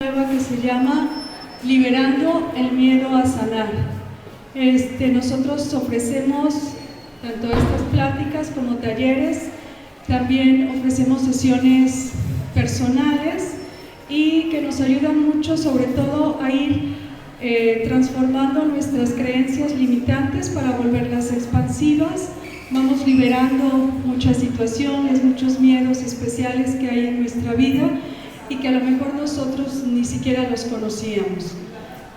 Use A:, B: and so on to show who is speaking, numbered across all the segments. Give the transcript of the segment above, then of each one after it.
A: Que se llama Liberando el Miedo a Sanar. Nosotros ofrecemos tanto estas pláticas como talleres, también ofrecemos sesiones personales y que nos ayudan mucho, sobre todo, a ir transformando nuestras creencias limitantes para volverlas expansivas. Vamos liberando muchas situaciones, muchos miedos especiales que hay en nuestra vida y que a lo mejor nosotros ni siquiera los conocíamos.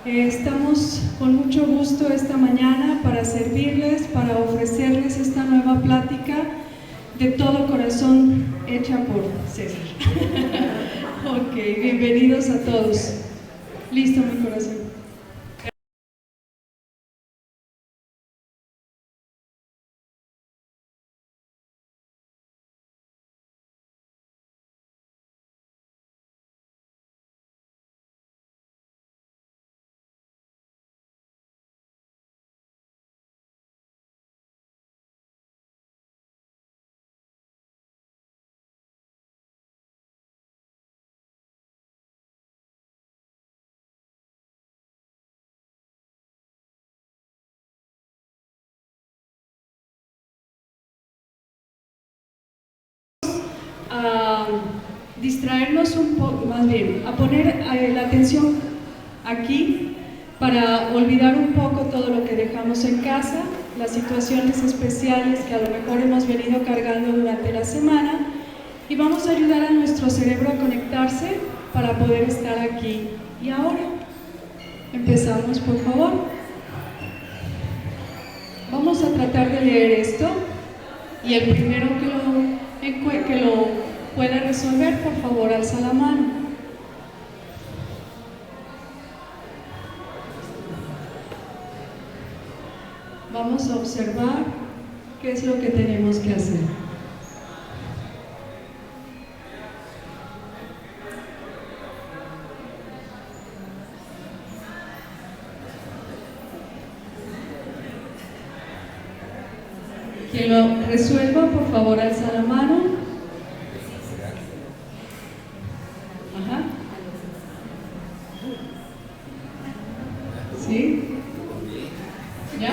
A: Estamos con mucho gusto esta mañana para servirles, para ofrecerles esta nueva plática de todo corazón hecha por César. Ok, bienvenidos a todos. Listo, mi corazón. A distraernos un poco, más bien, a poner la atención aquí para olvidar un poco todo lo que dejamos en casa, las situaciones especiales que a lo mejor hemos venido cargando durante la semana, y vamos a ayudar a nuestro cerebro a conectarse para poder estar aquí y ahora. Empezamos, por favor. Vamos a tratar de leer esto y el primero que lo pueda resolver, por favor, alza la mano. Vamos a observar qué es lo que tenemos que hacer. Quien lo resuelva, por favor, alza la mano. Ajá. ¿Sí? ¿Ya?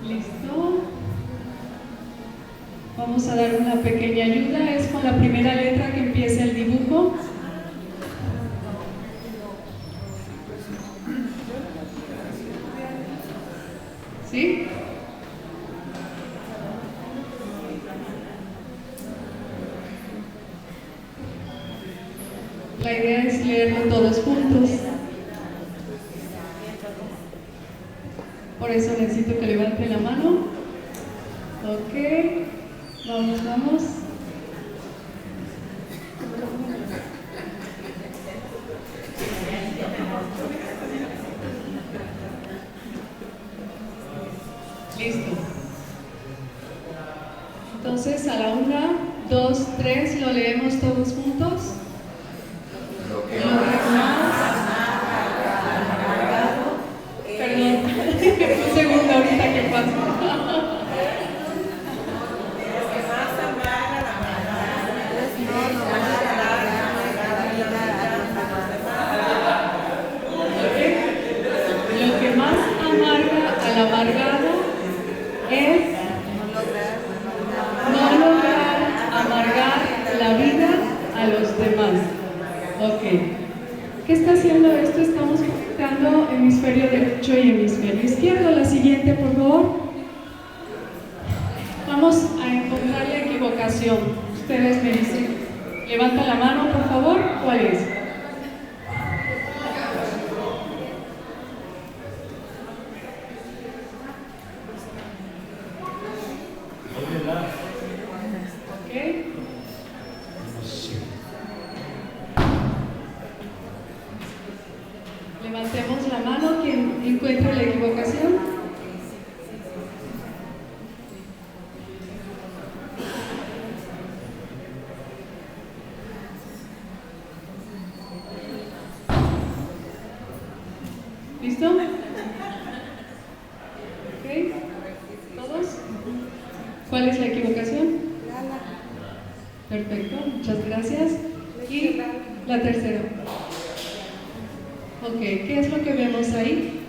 A: ¿Listo? Vamos a dar una pequeña ayuda, es con la primera letra que empieza el dibujo. ¿Sí? La idea es leerlo todos juntos. Por eso necesito que levanten la mano. Ok. Vamos. Listo. Entonces a la 1, 2, 3 lo leemos todos juntos. Lo que más perdón, un segundo ahorita que pasa. Lo que más amarga al amargado es no lograr amargar la vida a los demás. Ok. ¿Qué está haciendo esto? Estamos conectando hemisferio derecho y hemisferio izquierdo. La siguiente, por favor. Vamos a encontrar la equivocación. Ustedes me dicen, levanta la mano, por favor. ¿Cuál es? Levantemos la mano quien encuentre la equivocación. ¿Listo? ¿Ok? ¿Todos? ¿Cuál es la equivocación? Perfecto, muchas gracias. Y la tercera. Ok, ¿qué es lo que vemos ahí?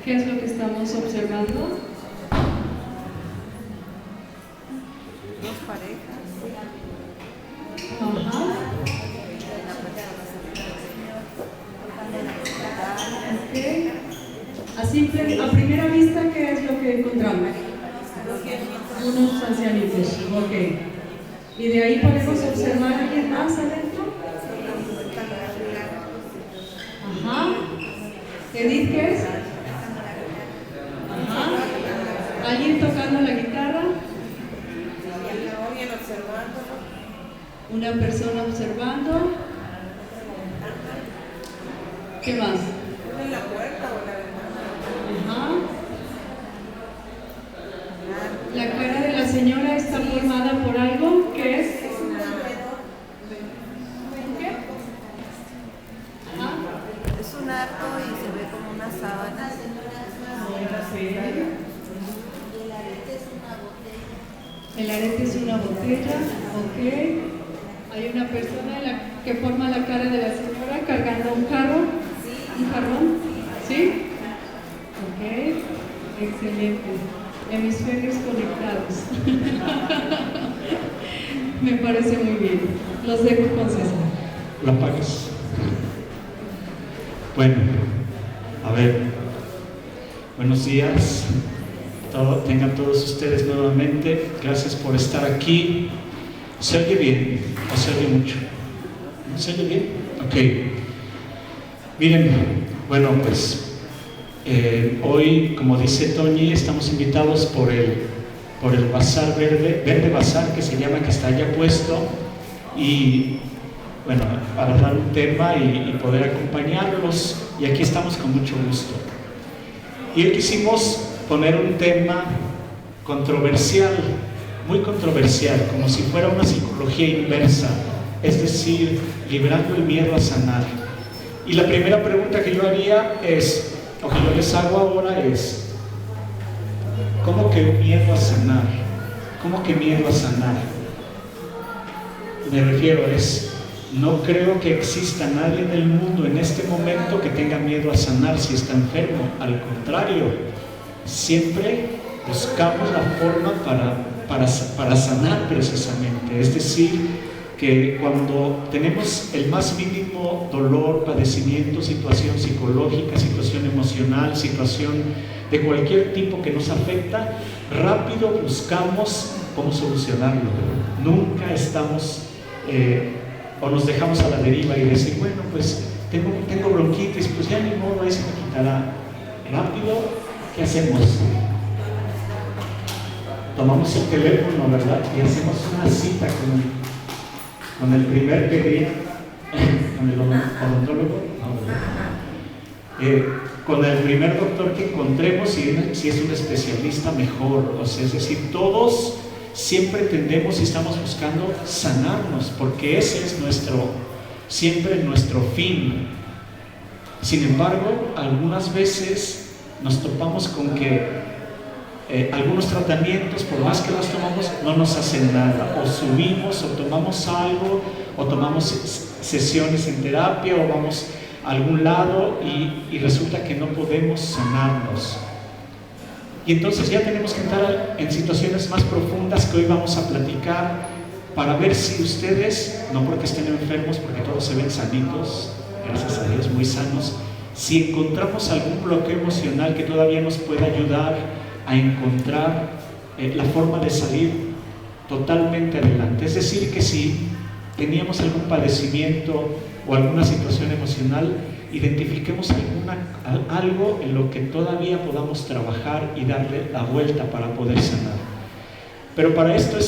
A: ¿Qué es lo que estamos observando?
B: Dos parejas.
A: Ajá. Ok. A primera vista, ¿qué es lo que encontramos? Unos ancianitos. Ok. ¿Y de ahí podemos observar a alguien más adentro? Ajá. ¿Edith qué es? Ajá. ¿Alguien tocando la guitarra? Una persona observando. ¿Qué más?
B: ¿En la puerta o la ventana?
A: Ajá. La cara de la señora está formada por algo que es. ¿Qué? Ajá.
B: Es un arco y se ve como una sábana.
A: El arete es una botella, ok. Hay una persona que forma la cara de la señora cargando un jarrón, ¿sí? Ok, excelente. Hemisferios conectados. Me parece muy bien. Los dejo con César.
C: ¿La pagas? Bueno, a ver. Buenos días. Tengan todos ustedes nuevamente. Gracias por estar aquí. ¿Se oye bien o se oye mucho? ¿Se oye bien? Ok. Miren, bueno, pues hoy, como dice Toñi, estamos invitados por el Bazar Verde Bazar, que se llama, que está allá puesto, y bueno, para dar un tema y poder acompañarlos, y aquí estamos con mucho gusto. Y hoy quisimos poner un tema controversial, muy controversial, como si fuera una psicología inversa, es decir, librando el miedo a sanar. Y la primera pregunta que yo haría es, o que yo les hago ahora es, ¿cómo que miedo a sanar? ¿Cómo que miedo a sanar? Me refiero no creo que exista nadie en el mundo en este momento que tenga miedo a sanar si está enfermo. Al contrario, siempre buscamos la forma para sanar precisamente. Es decir, que cuando tenemos el más mínimo dolor, padecimiento, situación psicológica, situación emocional, situación de cualquier tipo que nos afecta, rápido buscamos cómo solucionarlo. Nunca estamos o nos dejamos a la deriva y decir, bueno, pues tengo bronquitis, pues ya ni modo, ahí se me quitará. Rápido, ¿qué hacemos? Tomamos el teléfono, ¿verdad? Y hacemos una cita con el primer pediatra, con el odontólogo, con el primer doctor que encontremos, si es un especialista, mejor. O sea, es decir, todos siempre tendemos y estamos buscando sanarnos, porque ese es siempre nuestro fin. Sin embargo, algunas veces nos topamos con que algunos tratamientos, por más que los tomamos, no nos hacen nada, o subimos, o tomamos algo, o tomamos sesiones en terapia, o vamos a algún lado y resulta que no podemos sanarnos. Y entonces ya tenemos que entrar en situaciones más profundas que hoy vamos a platicar, para ver si ustedes, no porque estén enfermos, porque todos se ven sanitos, gracias a Dios, muy sanos, si encontramos algún bloqueo emocional que todavía nos pueda ayudar a encontrar la forma de salir totalmente adelante. Es decir, que si teníamos algún padecimiento o alguna situación emocional, identifiquemos algo en lo que todavía podamos trabajar y darle la vuelta para poder sanar. Pero para esto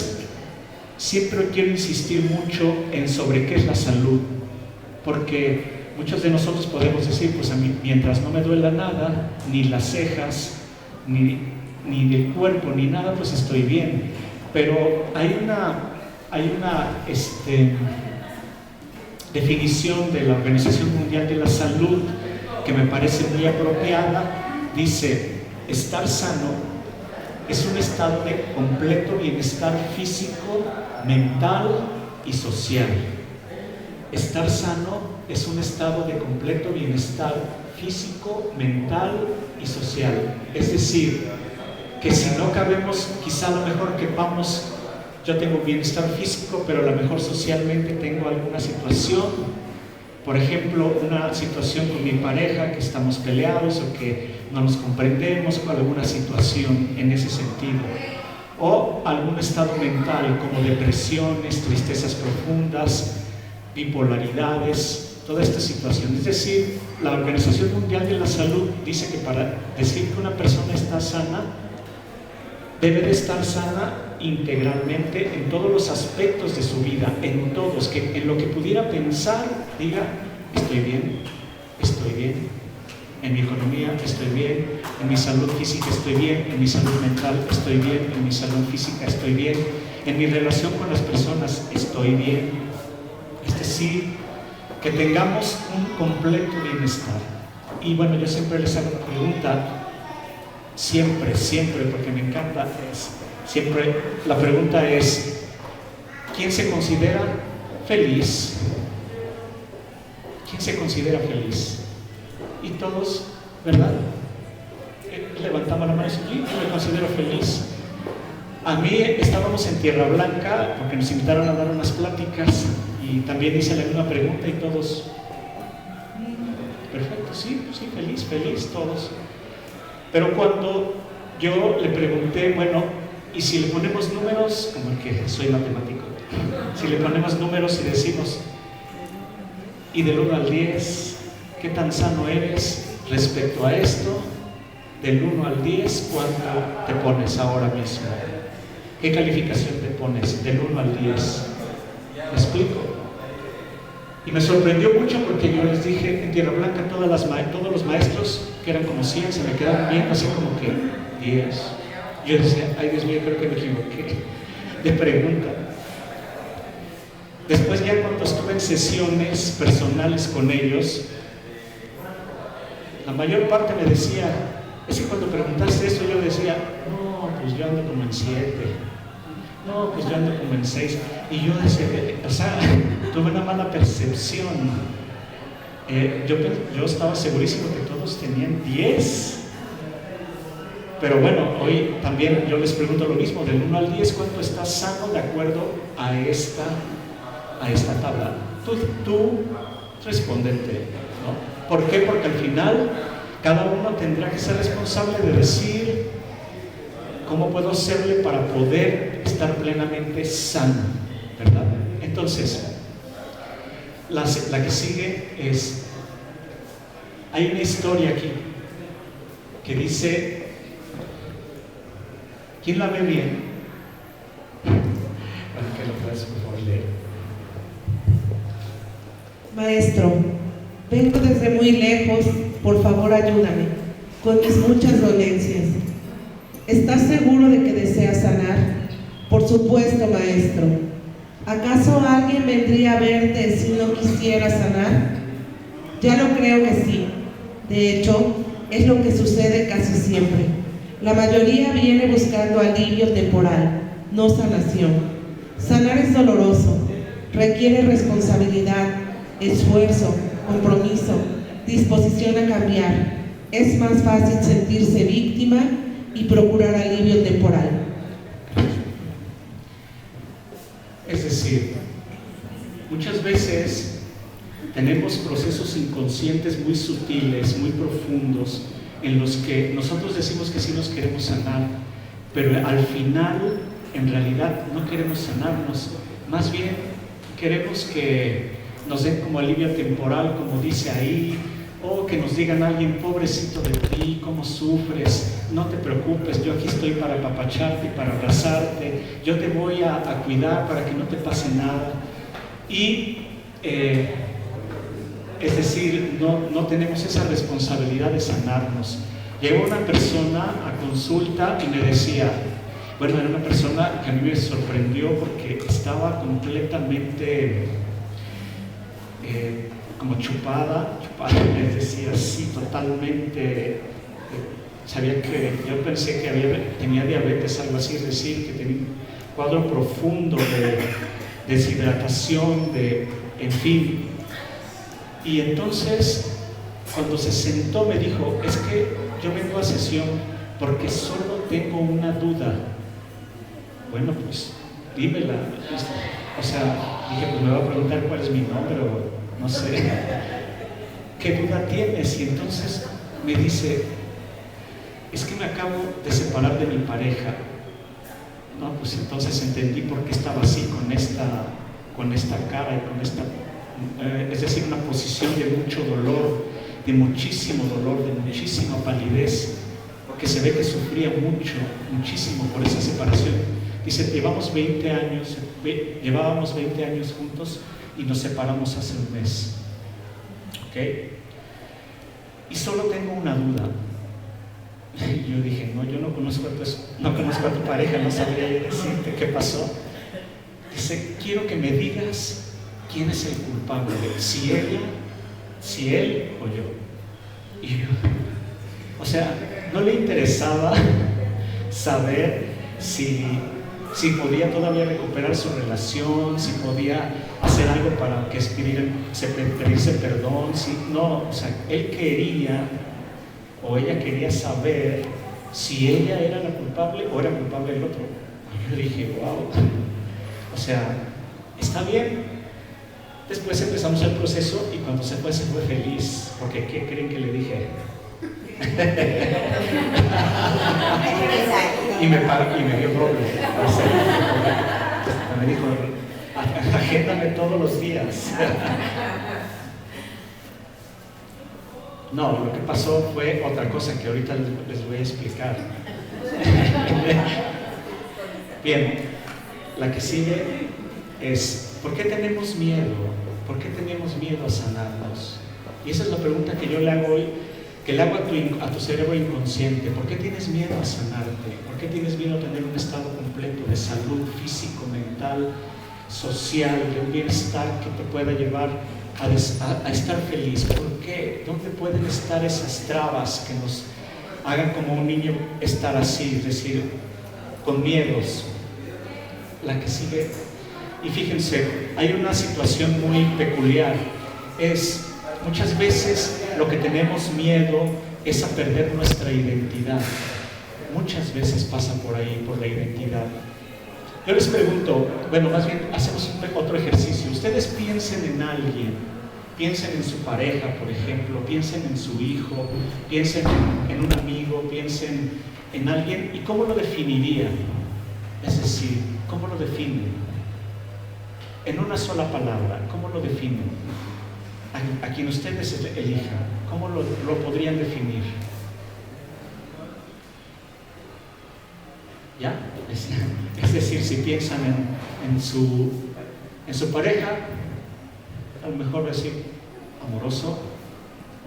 C: siempre quiero insistir mucho en sobre qué es la salud, porque muchos de nosotros podemos decir, pues a mí, mientras no me duela nada, ni las cejas, ni del cuerpo, ni nada, pues estoy bien. Pero hay hay una definición de la Organización Mundial de la Salud que me parece muy apropiada. Dice, estar sano es un estado de completo bienestar físico, mental y social. Estar sano es un estado de completo bienestar físico, mental y social. Es decir, que si no cabemos, quizá a lo mejor quepamos, yo tengo bienestar físico, pero a lo mejor socialmente tengo alguna situación. Por ejemplo, una situación con mi pareja, que estamos peleados o que no nos comprendemos, o alguna situación en ese sentido. O algún estado mental como depresiones, tristezas profundas, bipolaridades, toda esta situación. Es decir, la Organización Mundial de la Salud dice que para decir que una persona está sana, debe de estar sana integralmente en todos los aspectos de su vida, en todos, que en lo que pudiera pensar, diga, estoy bien, en mi economía estoy bien, en mi salud física estoy bien, en mi salud mental estoy bien, en mi salud física estoy bien, en mi relación con las personas estoy bien. Es decir, que tengamos un completo bienestar. Y bueno, yo siempre les hago una pregunta, siempre, porque me encanta, siempre la pregunta es, ¿quién se considera feliz? ¿Quién se considera feliz? Y todos, ¿verdad? Levantamos la mano y decimos, sí, yo me considero feliz. A mí estábamos en Tierra Blanca porque nos invitaron a dar unas pláticas y también hice la misma pregunta y todos, perfecto, sí, feliz todos. Pero cuando yo le pregunté, bueno, y si le ponemos números, como que soy matemático, si le ponemos números y decimos, y del 1 al 10, ¿qué tan sano eres respecto a esto? Del 1 al 10, ¿cuánto te pones ahora mismo? ¿Qué calificación te pones del 1 al 10? ¿Me explico? Y me sorprendió mucho porque yo les dije, en Tierra Blanca todos los maestros, que eran como 100, se me quedaron viendo así como que 10. Yo decía, ay Dios mío, creo que me equivoqué de pregunta. Después ya cuando estuve en sesiones personales con ellos, la mayor parte me decía, es que cuando preguntaste eso yo decía, no, pues yo ando como en 7, no, pues yo ando como en 6, y yo decía, o sea, tuve una mala percepción. Yo estaba segurísimo que todos tenían 10, pero bueno, hoy también yo les pregunto lo mismo, del 1 al 10, ¿cuánto está sano de acuerdo a esta tabla? Tú respóndete, ¿no? ¿Por qué? Porque al final cada uno tendrá que ser responsable de decir cómo puedo hacerle para poder estar plenamente sano, ¿verdad? Entonces, la que sigue es, hay una historia aquí que dice, ¿quién la ve bien? Bueno, que lo puedas por favor leer.
D: Maestro, vengo desde muy lejos, por favor ayúdame, con mis muchas dolencias. ¿Estás seguro de que deseas sanar? Por supuesto, maestro. ¿Acaso alguien vendría a verte si no quisiera sanar? Ya lo creo que sí. De hecho, es lo que sucede casi siempre. La mayoría viene buscando alivio temporal, no sanación. Sanar es doloroso, requiere responsabilidad, esfuerzo, compromiso, disposición a cambiar. Es más fácil sentirse víctima y procurar alivio temporal.
C: Es decir, muchas veces tenemos procesos inconscientes muy sutiles, muy profundos, en los que nosotros decimos que sí nos queremos sanar, pero al final, en realidad, no queremos sanarnos. Más bien, queremos que nos den como alivio temporal, como dice ahí, o que nos digan a alguien, pobrecito de ti, cómo sufres, no te preocupes, yo aquí estoy para apapacharte y para abrazarte, yo te voy a cuidar para que no te pase nada. Y es decir, no tenemos esa responsabilidad de sanarnos. Llegó una persona a consulta y me decía, Bueno, era una persona que a mí me sorprendió porque estaba completamente como chupada, es decir, así totalmente. Sabía que yo pensé que tenía diabetes, algo así, es decir, que tenía un cuadro profundo de deshidratación, en fin. Y entonces, cuando se sentó, me dijo: es que yo vengo a sesión porque solo tengo una duda. Bueno, pues dímela. O sea, dije, pues me va a preguntar cuál es mi nombre o no sé. ¿Qué duda tienes? Y entonces me dice: es que me acabo de separar de mi pareja. No, pues entonces entendí por qué estaba así, con esta cara y con esta, es decir, una posición de mucho dolor, de muchísimo dolor, de muchísima palidez, porque se ve que sufría muchísimo por esa separación. Dice: llevábamos 20 años juntos y nos separamos hace un mes. ¿Ok? Y solo tengo una duda. Y yo dije: no, yo no conozco a tu pareja, no sabría decirte qué pasó. Dice: quiero que me digas quién es el culpable, si ella, si él o yo. Y yo, o sea, no le interesaba saber si podía todavía recuperar su relación, si podía hacer algo para que pedirse perdón, no, o sea, él quería o ella quería saber si ella era la culpable o era culpable el otro. Y yo dije: wow, o sea, está bien. Después empezamos el proceso y cuando se fue feliz, porque ¿qué creen que le dije? y me dio doble. O sea, me dijo: agéndame todos los días. No, lo que pasó fue otra cosa que ahorita les voy a explicar. Bien, la que sigue es: ¿por qué tenemos miedo? ¿Por qué tenemos miedo a sanarnos? Y esa es la pregunta que yo le hago hoy, que le hago a tu cerebro inconsciente. ¿Por qué tienes miedo a sanarte? ¿Por qué tienes miedo a tener un estado completo de salud físico, mental, social, de un bienestar que te pueda llevar a estar feliz? ¿Por qué? ¿Dónde pueden estar esas trabas que nos hagan como un niño estar así, es decir, con miedos? La que sigue. Y fíjense, hay una situación muy peculiar. Muchas veces lo que tenemos miedo es a perder nuestra identidad. Muchas veces pasa por ahí, por la identidad. Yo les pregunto, bueno, más bien hacemos otro ejercicio. Ustedes piensen en alguien, piensen en su pareja, por ejemplo, piensen en su hijo, piensen en un amigo, piensen en alguien, ¿y cómo lo definirían? Es decir, ¿cómo lo definen? En una sola palabra, ¿cómo lo definen? A quien ustedes elijan, ¿cómo lo podrían definir? ¿Ya? Es decir, si piensan en su pareja, a lo mejor decir amoroso,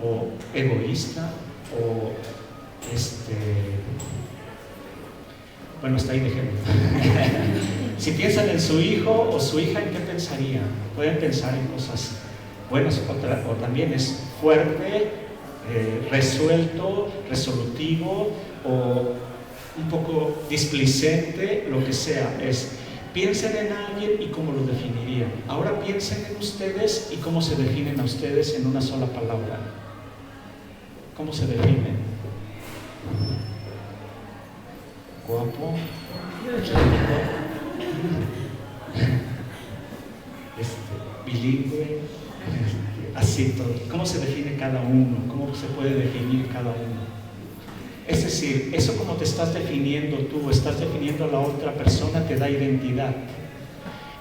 C: o egoísta, o bueno, está ahí de ejemplo. Si piensan en su hijo o su hija, ¿en qué pensarían? Pueden pensar en cosas buenas, o también es fuerte, resuelto, resolutivo, o un poco displicente, lo que sea. Piensen en alguien y cómo lo definirían. Ahora piensen en ustedes y cómo se definen a ustedes en una sola palabra. ¿Cómo se definen? Guapo, bilingüe, así todo. ¿Cómo se define cada uno? ¿Cómo se puede definir cada uno? Es decir, eso como te estás definiendo tú, estás definiendo a la otra persona, te da identidad.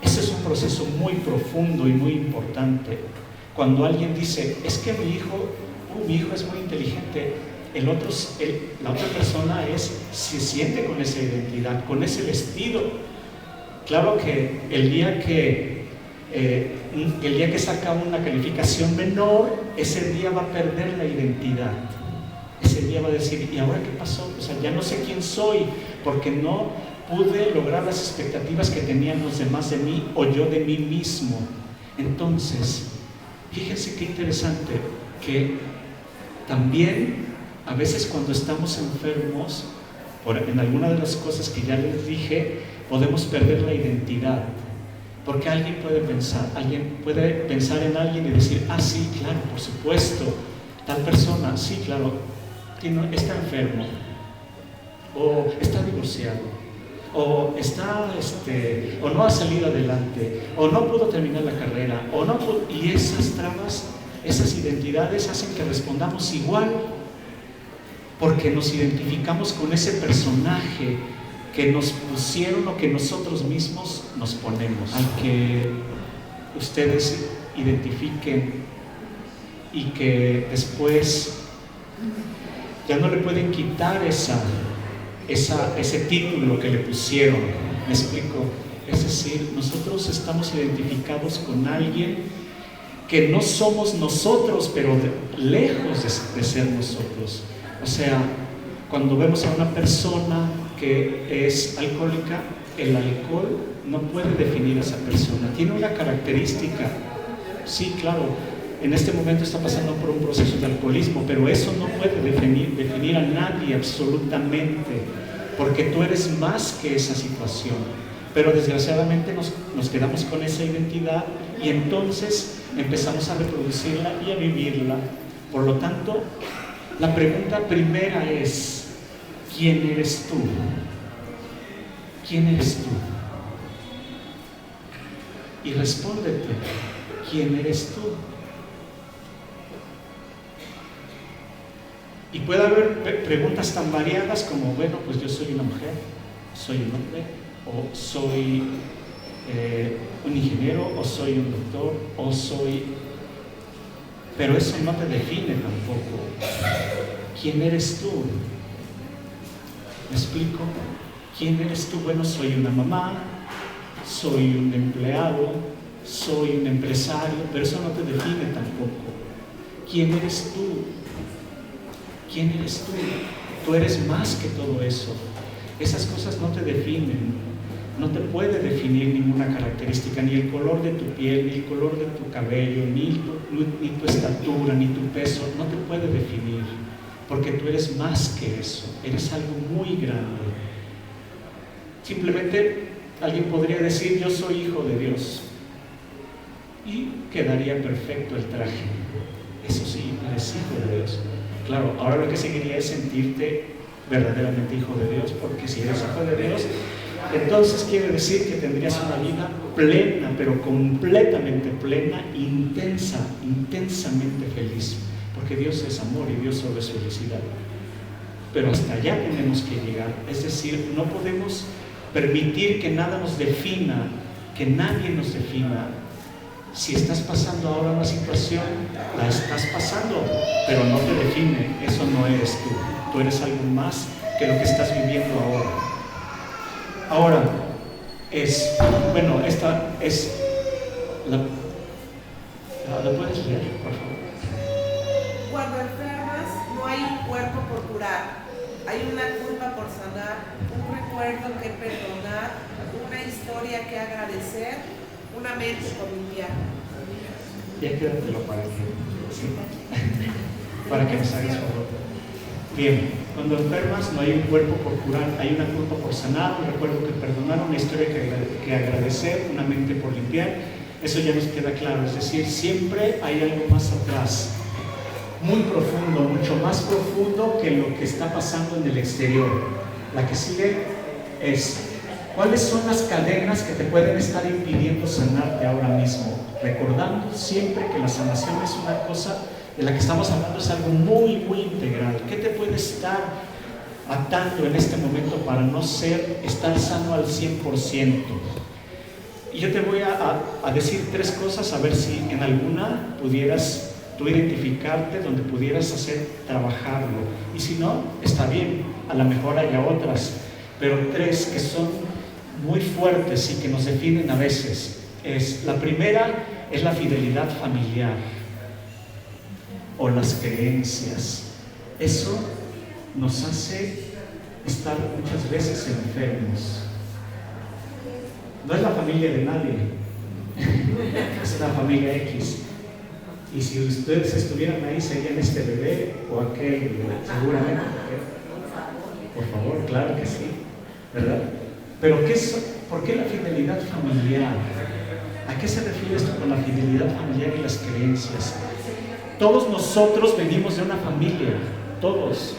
C: Ese es un proceso muy profundo y muy importante. Cuando alguien dice: es que mi hijo es muy inteligente, la otra persona se siente con esa identidad, con ese vestido. Claro que el día que saca una calificación menor, ese día va a perder la identidad. ese día va a decir, ¿y ahora qué pasó? O sea, ya no sé quién soy, porque no pude lograr las expectativas que tenían los demás de mí o yo de mí mismo. Entonces, fíjense qué interesante que también a veces cuando estamos enfermos, en alguna de las cosas que ya les dije, podemos perder la identidad. Porque alguien puede pensar en alguien y decir, ah, sí, claro, por supuesto, tal persona, sí, claro, está enfermo, o está divorciado, o o no ha salido adelante, o no pudo terminar la carrera, y esas trabas, esas identidades hacen que respondamos igual, porque nos identificamos con ese personaje que nos pusieron o que nosotros mismos nos ponemos. Al que ustedes identifiquen y que después ya no le pueden quitar ese título que le pusieron. ¿Me explico? Es decir, nosotros estamos identificados con alguien que no somos nosotros, pero lejos de ser nosotros. O sea, cuando vemos a una persona que es alcohólica, el alcohol no puede definir a esa persona. Tiene una característica, sí, claro, en este momento está pasando por un proceso de alcoholismo, pero eso no puede definir a nadie absolutamente, porque tú eres más que esa situación. Pero desgraciadamente nos quedamos con esa identidad y entonces empezamos a reproducirla y a vivirla. Por lo tanto, la pregunta primera es, ¿quién eres tú? ¿Quién eres tú? Y respóndete, ¿quién eres tú? Y puede haber preguntas tan variadas como, bueno, pues yo soy una mujer, soy un hombre, o soy un ingeniero, o soy un doctor, o soy... Pero eso no te define tampoco. ¿Quién eres tú? ¿Me explico? ¿Quién eres tú? Bueno, soy una mamá, soy un empleado, soy un empresario, pero eso no te define tampoco. ¿Quién eres tú? ¿Quién eres tú? Tú eres más que todo eso. Esas cosas no te definen, no te puede definir ninguna característica, ni el color de tu piel, ni el color de tu cabello, ni tu estatura, ni tu peso, no te puede definir. Porque tú eres más que eso, eres algo muy grande. Simplemente alguien podría decir, yo soy hijo de Dios, y quedaría perfecto el traje. Eso sí, eres hijo de Dios. Claro, ahora lo que seguiría es sentirte verdaderamente hijo de Dios, porque si eres hijo de Dios, entonces quiere decir que tendrías una vida plena, pero completamente plena, intensamente feliz. Porque Dios es amor y Dios solo es felicidad. Pero hasta allá tenemos que llegar. Es decir, no podemos permitir que nada nos defina, que nadie nos defina. Si estás pasando ahora una situación, la estás pasando, pero no te define. Eso no eres tú. Tú eres algo más que lo que estás viviendo ahora. Ahora, esta es ¿la puedes leer, por favor?
B: Cuando enfermas, no hay un cuerpo por curar, hay una culpa por sanar, un recuerdo que perdonar, una historia que agradecer, una mente por limpiar.
C: Ya quédatelo para que nos hagas favor. Bien, cuando enfermas no hay un cuerpo por curar, hay una culpa por sanar, un recuerdo que perdonar, una historia que agradecer, una mente por limpiar. Eso ya nos queda claro, es decir, siempre hay algo más atrás, muy profundo, mucho más profundo que lo que está pasando en el exterior. La que sigue es, ¿cuáles son las cadenas que te pueden estar impidiendo sanarte ahora mismo? Recordando siempre que la sanación es una cosa de la que estamos hablando, es algo muy, muy integral. ¿Qué te puede estar atando en este momento para no estar sano al 100%? Y yo te voy a decir tres cosas, a ver si en alguna pudieras tú identificarte, donde pudieras trabajarlo. Y si no, está bien, a lo mejor haya otras, pero tres que son muy fuertes y que nos definen a veces. La primera es la fidelidad familiar o las creencias. Eso nos hace estar muchas veces enfermos. No es la familia de nadie, es una familia X. Y si ustedes estuvieran ahí, serían este bebé o aquel bebé, seguramente. Por favor, claro que sí, ¿verdad? Pero ¿por qué la fidelidad familiar? ¿A qué se refiere esto con la fidelidad familiar y las creencias? Todos nosotros venimos de una familia, todos,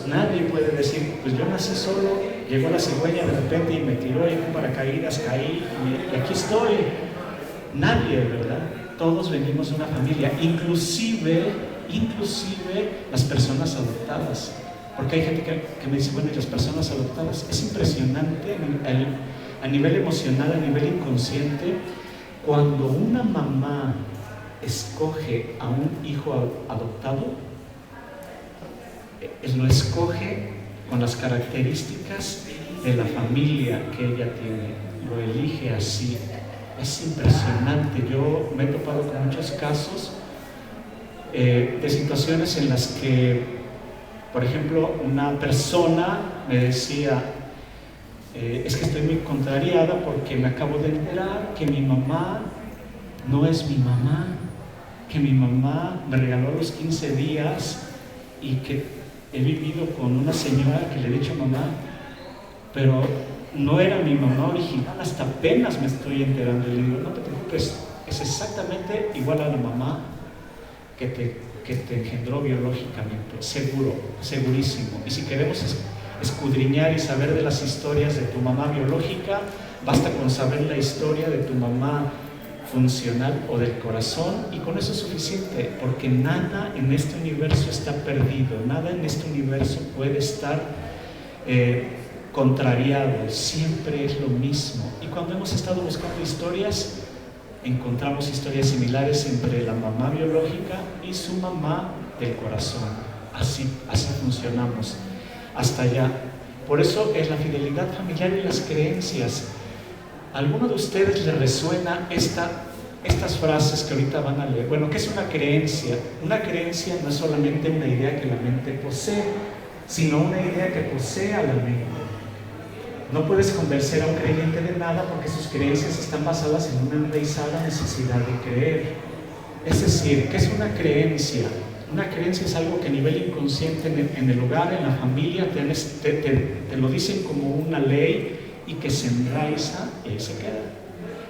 C: nadie puede decir, pues yo nací solo, llegó la cigüeña de repente y me tiró y con paracaídas caí y aquí estoy. Nadie, ¿verdad? Todos venimos de una familia, inclusive las personas adoptadas. Porque hay gente que me dice, bueno, y las personas adoptadas, es impresionante a nivel emocional, a nivel inconsciente, cuando una mamá escoge a un hijo adoptado, lo escoge con las características de la familia que ella tiene, lo elige así. Es impresionante. Yo me he topado con muchos casos de situaciones en las que, por ejemplo, una persona me decía, es que estoy muy contrariada porque me acabo de enterar que mi mamá no es mi mamá, que mi mamá me regaló a los 15 días y que he vivido con una señora que le he dicho mamá, pero no era mi mamá original, hasta apenas me estoy enterando. Y le digo, no te preocupes, es exactamente igual a la mamá que te engendró biológicamente, seguro, segurísimo. Y si queremos escudriñar y saber de las historias de tu mamá biológica, basta con saber la historia de tu mamá funcional o del corazón, y con eso es suficiente, porque nada en este universo está perdido, nada en este universo puede estar contrariado, siempre es lo mismo. Y cuando hemos estado buscando historias, encontramos historias similares entre la mamá biológica y su mamá del corazón. Así funcionamos hasta allá. Por eso es la fidelidad familiar y las creencias. ¿A alguno de ustedes le resuena estas frases que ahorita van a leer? Bueno, ¿qué es una creencia? Una creencia no es solamente una idea que la mente posee, sino una idea que posee a la mente. No puedes convencer a un creyente de nada porque sus creencias están basadas en una enraizada necesidad de creer. Es decir, ¿qué es una creencia? Una creencia es algo que a nivel inconsciente en el hogar, en la familia, te lo dicen como una ley y que se enraiza y ahí se queda.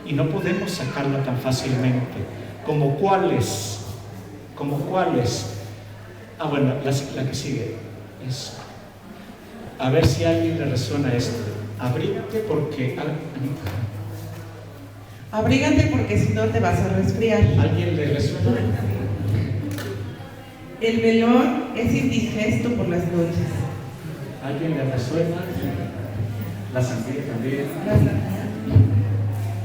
C: Y no podemos sacarla tan fácilmente. ¿Como cuáles? ¿Como cuáles? Ah, bueno, la que sigue es, a ver si a alguien le resuena esto. Abrígate porque si no te vas a resfriar. ¿Alguien le resuena?
D: El melón es indigesto por las noches.
C: ¿Alguien le resuena? La sandía también.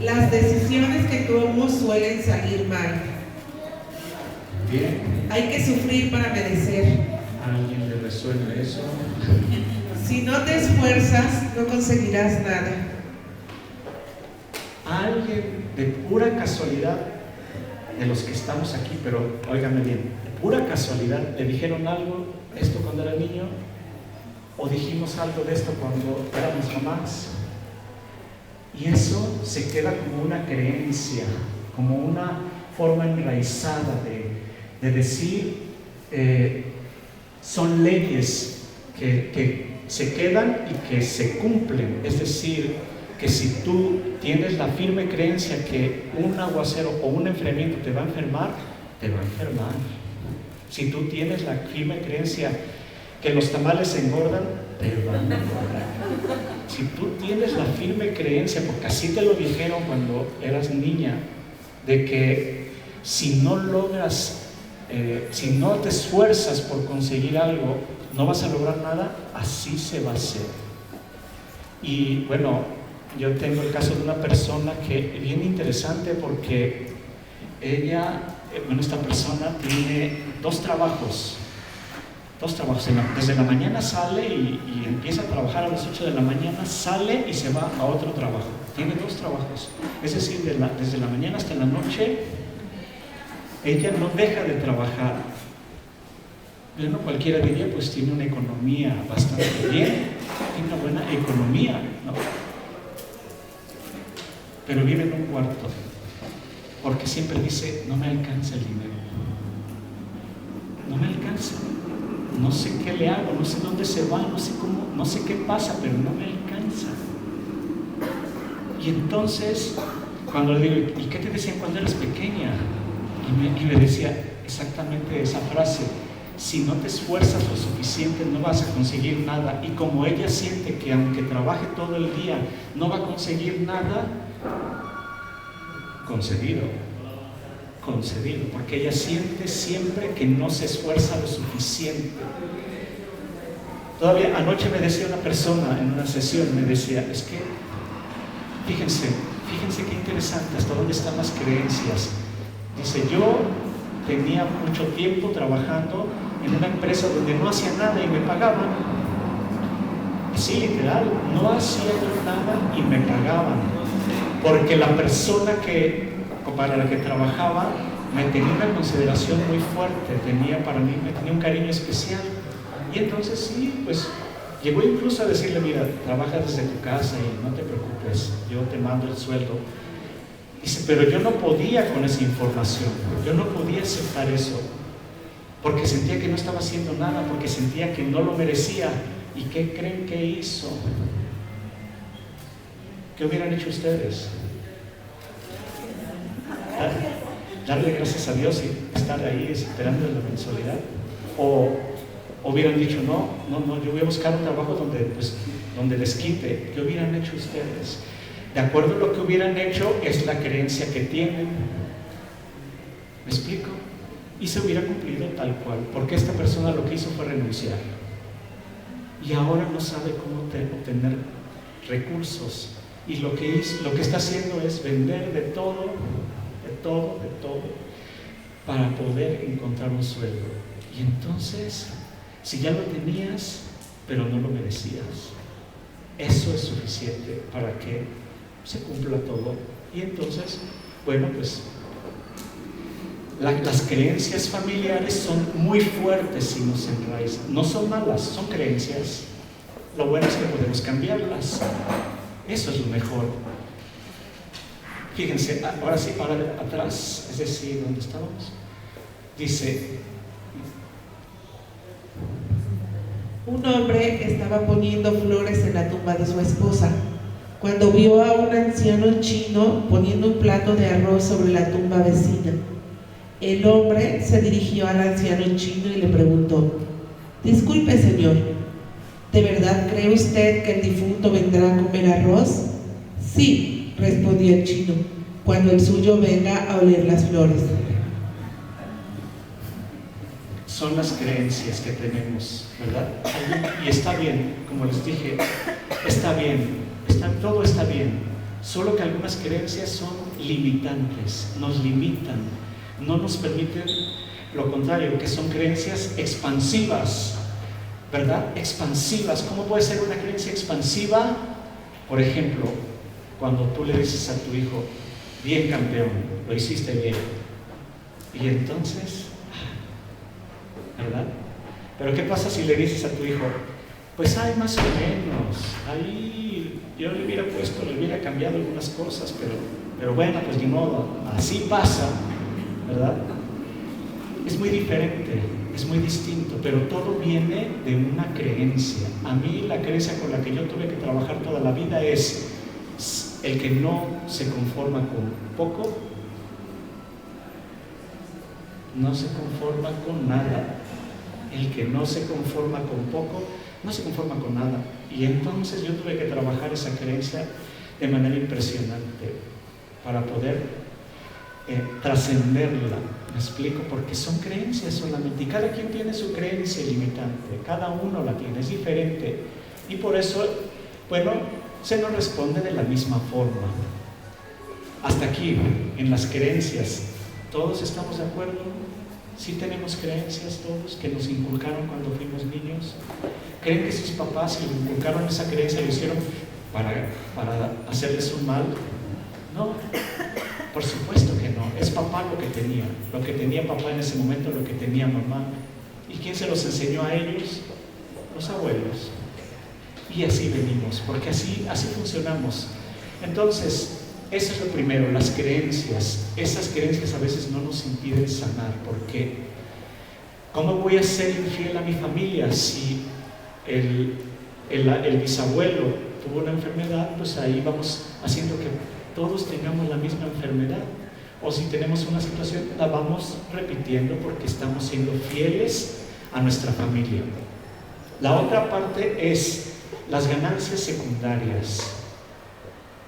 D: Las decisiones que tomo suelen salir mal.
C: Bien.
D: Hay que sufrir para merecer.
C: ¿A alguien le resuena eso?
D: Si no te esfuerzas, no conseguirás nada.
C: ¿A alguien de pura casualidad, de los que estamos aquí, pero óigame bien, de pura casualidad, le dijeron algo esto cuando era niño? ¿O dijimos algo de esto cuando éramos mamás? Y eso se queda como una creencia, como una forma enraizada de decir, son leyes que se quedan y que se cumplen. Es decir, que si tú tienes la firme creencia que un aguacero o un enfriamiento te va a enfermar, te va a enfermar. Si tú tienes la firme creencia que los tamales engordan, te van a engordar. Si tú tienes la firme creencia, porque así te lo dijeron cuando eras niña, de que si no logras, si no te esfuerzas por conseguir algo, no vas a lograr nada, así se va a hacer. Y bueno, yo tengo el caso de una persona que es bien interesante porque ella, esta persona tiene dos trabajos. Desde la mañana sale y empieza a trabajar a las 8 de la mañana, sale y se va a otro trabajo. Tiene dos trabajos. Es decir, desde la mañana hasta la noche, ella no deja de trabajar. Bueno, cualquiera diría, pues tiene una economía bastante bien, tiene una buena economía, ¿no? Pero vive en un cuarto, porque siempre dice, no me alcanza el dinero, no me alcanza, no sé qué le hago, no sé dónde se va, no sé cómo, no sé qué pasa, pero no me alcanza. Y entonces, cuando le digo, ¿y qué te decían cuando eras pequeña? Y me decía exactamente esa frase: si no te esfuerzas lo suficiente no vas a conseguir nada. Y como ella siente que aunque trabaje todo el día no va a conseguir nada, concedido, porque ella siente siempre que no se esfuerza lo suficiente. Todavía anoche me decía una persona en una sesión, me decía, es que fíjense qué interesante, hasta dónde están las creencias. Dice, yo tenía mucho tiempo trabajando en una empresa donde no hacía nada y me pagaban. Sí, literal, no hacía yo nada y me pagaban. Porque la persona para la que trabajaba me tenía una consideración muy fuerte, me tenía un cariño especial. Y entonces sí, pues llegó incluso a decirle, mira, trabajas desde tu casa y no te preocupes, yo te mando el sueldo. Dice, pero yo no podía con esa información, yo no podía aceptar eso, porque sentía que no estaba haciendo nada, porque sentía que no lo merecía. ¿Y qué creen que hizo? ¿Qué hubieran hecho ustedes? Darle gracias a Dios y estar ahí esperando la mensualidad. O hubieran dicho, no, yo voy a buscar un trabajo donde les quite. ¿Qué hubieran hecho ustedes? De acuerdo a lo que hubieran hecho es la creencia que tienen. ¿Me explico? Y se hubiera cumplido tal cual, porque esta persona lo que hizo fue renunciar y ahora no sabe cómo obtener recursos, y lo que está haciendo es vender de todo para poder encontrar un sueldo. Y entonces, si ya lo tenías pero no lo merecías, eso es suficiente para que se cumpla todo. Y entonces, bueno, pues las creencias familiares son muy fuertes si nos enraizan. No son malas, son creencias. Lo bueno es que podemos cambiarlas. Eso es lo mejor. Fíjense, ahora sí, ahora atrás, es decir, ¿dónde estábamos? Dice,
D: un hombre estaba poniendo flores en la tumba de su esposa cuando vio a un anciano chino poniendo un plato de arroz sobre la tumba vecina. El hombre se dirigió al anciano chino y le preguntó, disculpe señor, ¿de verdad cree usted que el difunto vendrá a comer arroz? Sí, respondió el chino, cuando el suyo venga a oler las flores.
C: Son las creencias que tenemos, ¿verdad? Y está bien, como les dije, está bien, todo está bien, solo que algunas creencias son limitantes, nos limitan, no nos permiten lo contrario, que son creencias expansivas, ¿verdad? Expansivas. ¿Cómo puede ser una creencia expansiva? Por ejemplo, cuando tú le dices a tu hijo, bien campeón, lo hiciste bien, y entonces, ¿verdad? Pero ¿qué pasa si le dices a tu hijo, pues hay más o menos, ahí yo le hubiera cambiado algunas cosas, pero bueno, pues ni modo, así pasa, ¿verdad? Es muy diferente, es muy distinto, pero todo viene de una creencia. A mí la creencia con la que yo tuve que trabajar toda la vida es el que no se conforma con poco, no se conforma con nada. El que no se conforma con poco, no se conforma con nada. Y entonces yo tuve que trabajar esa creencia de manera impresionante para poder trascenderla. ¿Me explico? Porque son creencias solamente, y cada quien tiene su creencia limitante, cada uno la tiene, es diferente, y por eso, bueno, se nos responde de la misma forma. Hasta aquí, en las creencias, ¿todos estamos de acuerdo? ¿Sí tenemos creencias todos que nos inculcaron cuando fuimos niños? ¿Creen que sus papás, si les inculcaron esa creencia, lo hicieron para hacerles un mal? No, por supuesto que no. Es papá lo que tenía papá en ese momento, lo que tenía mamá. ¿Y quién se los enseñó a ellos? Los abuelos. Y así venimos, porque así funcionamos. Entonces, eso es lo primero, las creencias. Esas creencias a veces no nos impiden sanar. ¿Por qué? ¿Cómo voy a ser infiel a mi familia si el bisabuelo tuvo una enfermedad? Pues ahí vamos haciendo que todos tengamos la misma enfermedad. O si tenemos una situación, la vamos repitiendo porque estamos siendo fieles a nuestra familia. La otra parte es las ganancias secundarias.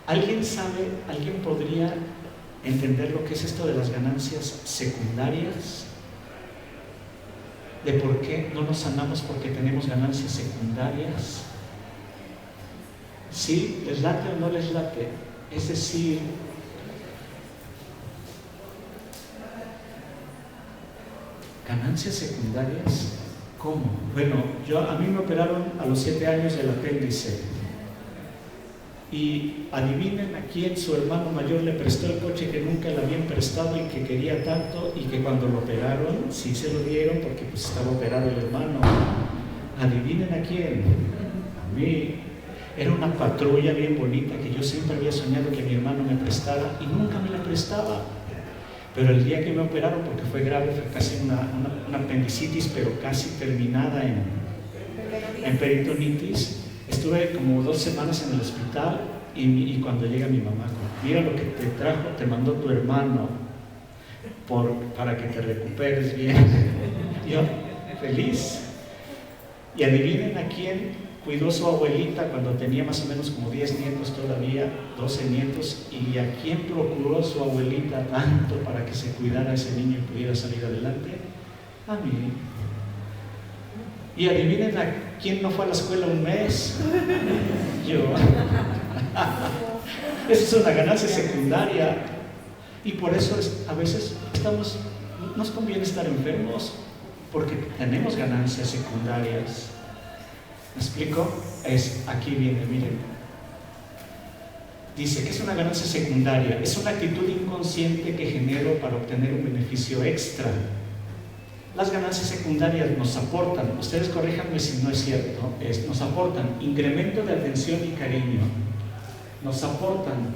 C: ¿Alguien sabe, alguien podría entender lo que es esto de las ganancias secundarias? ¿De por qué no nos sanamos porque tenemos ganancias secundarias? ¿Sí? ¿Les late o no les late? Es decir, ¿ganancias secundarias? ¿Cómo? Bueno, a mí me operaron a los 7 años del apéndice. Y adivinen a quién su hermano mayor le prestó el coche que nunca le habían prestado y que quería tanto, y que cuando lo operaron, sí se lo dieron porque pues estaba operado el hermano. Adivinen a quién. A mí. Era una patrulla bien bonita que yo siempre había soñado que mi hermano me prestara y nunca me la prestaba. Pero el día que me operaron, porque fue grave, fue casi una apendicitis, pero casi terminada en peritonitis, estuve como 2 semanas en el hospital y cuando llega mi mamá, mira lo que te trajo, te mandó tu hermano para que te recuperes bien. Yo, feliz. Y adivinen a quién cuidó su abuelita cuando tenía más o menos como 10 nietos todavía, 12 nietos, y a quién procuró su abuelita tanto para que se cuidara a ese niño y pudiera salir adelante. A mí. Y adivinen a quién no fue a la escuela un mes. Yo. Esa es una ganancia secundaria. Y por eso a veces nos conviene estar enfermos, porque tenemos ganancias secundarias. ¿Me explico? Aquí viene, miren. Dice que es una ganancia secundaria. Es una actitud inconsciente que genero para obtener un beneficio extra. Las ganancias secundarias nos aportan, ustedes corríjanme si no es cierto, nos aportan incremento de atención y cariño, nos aportan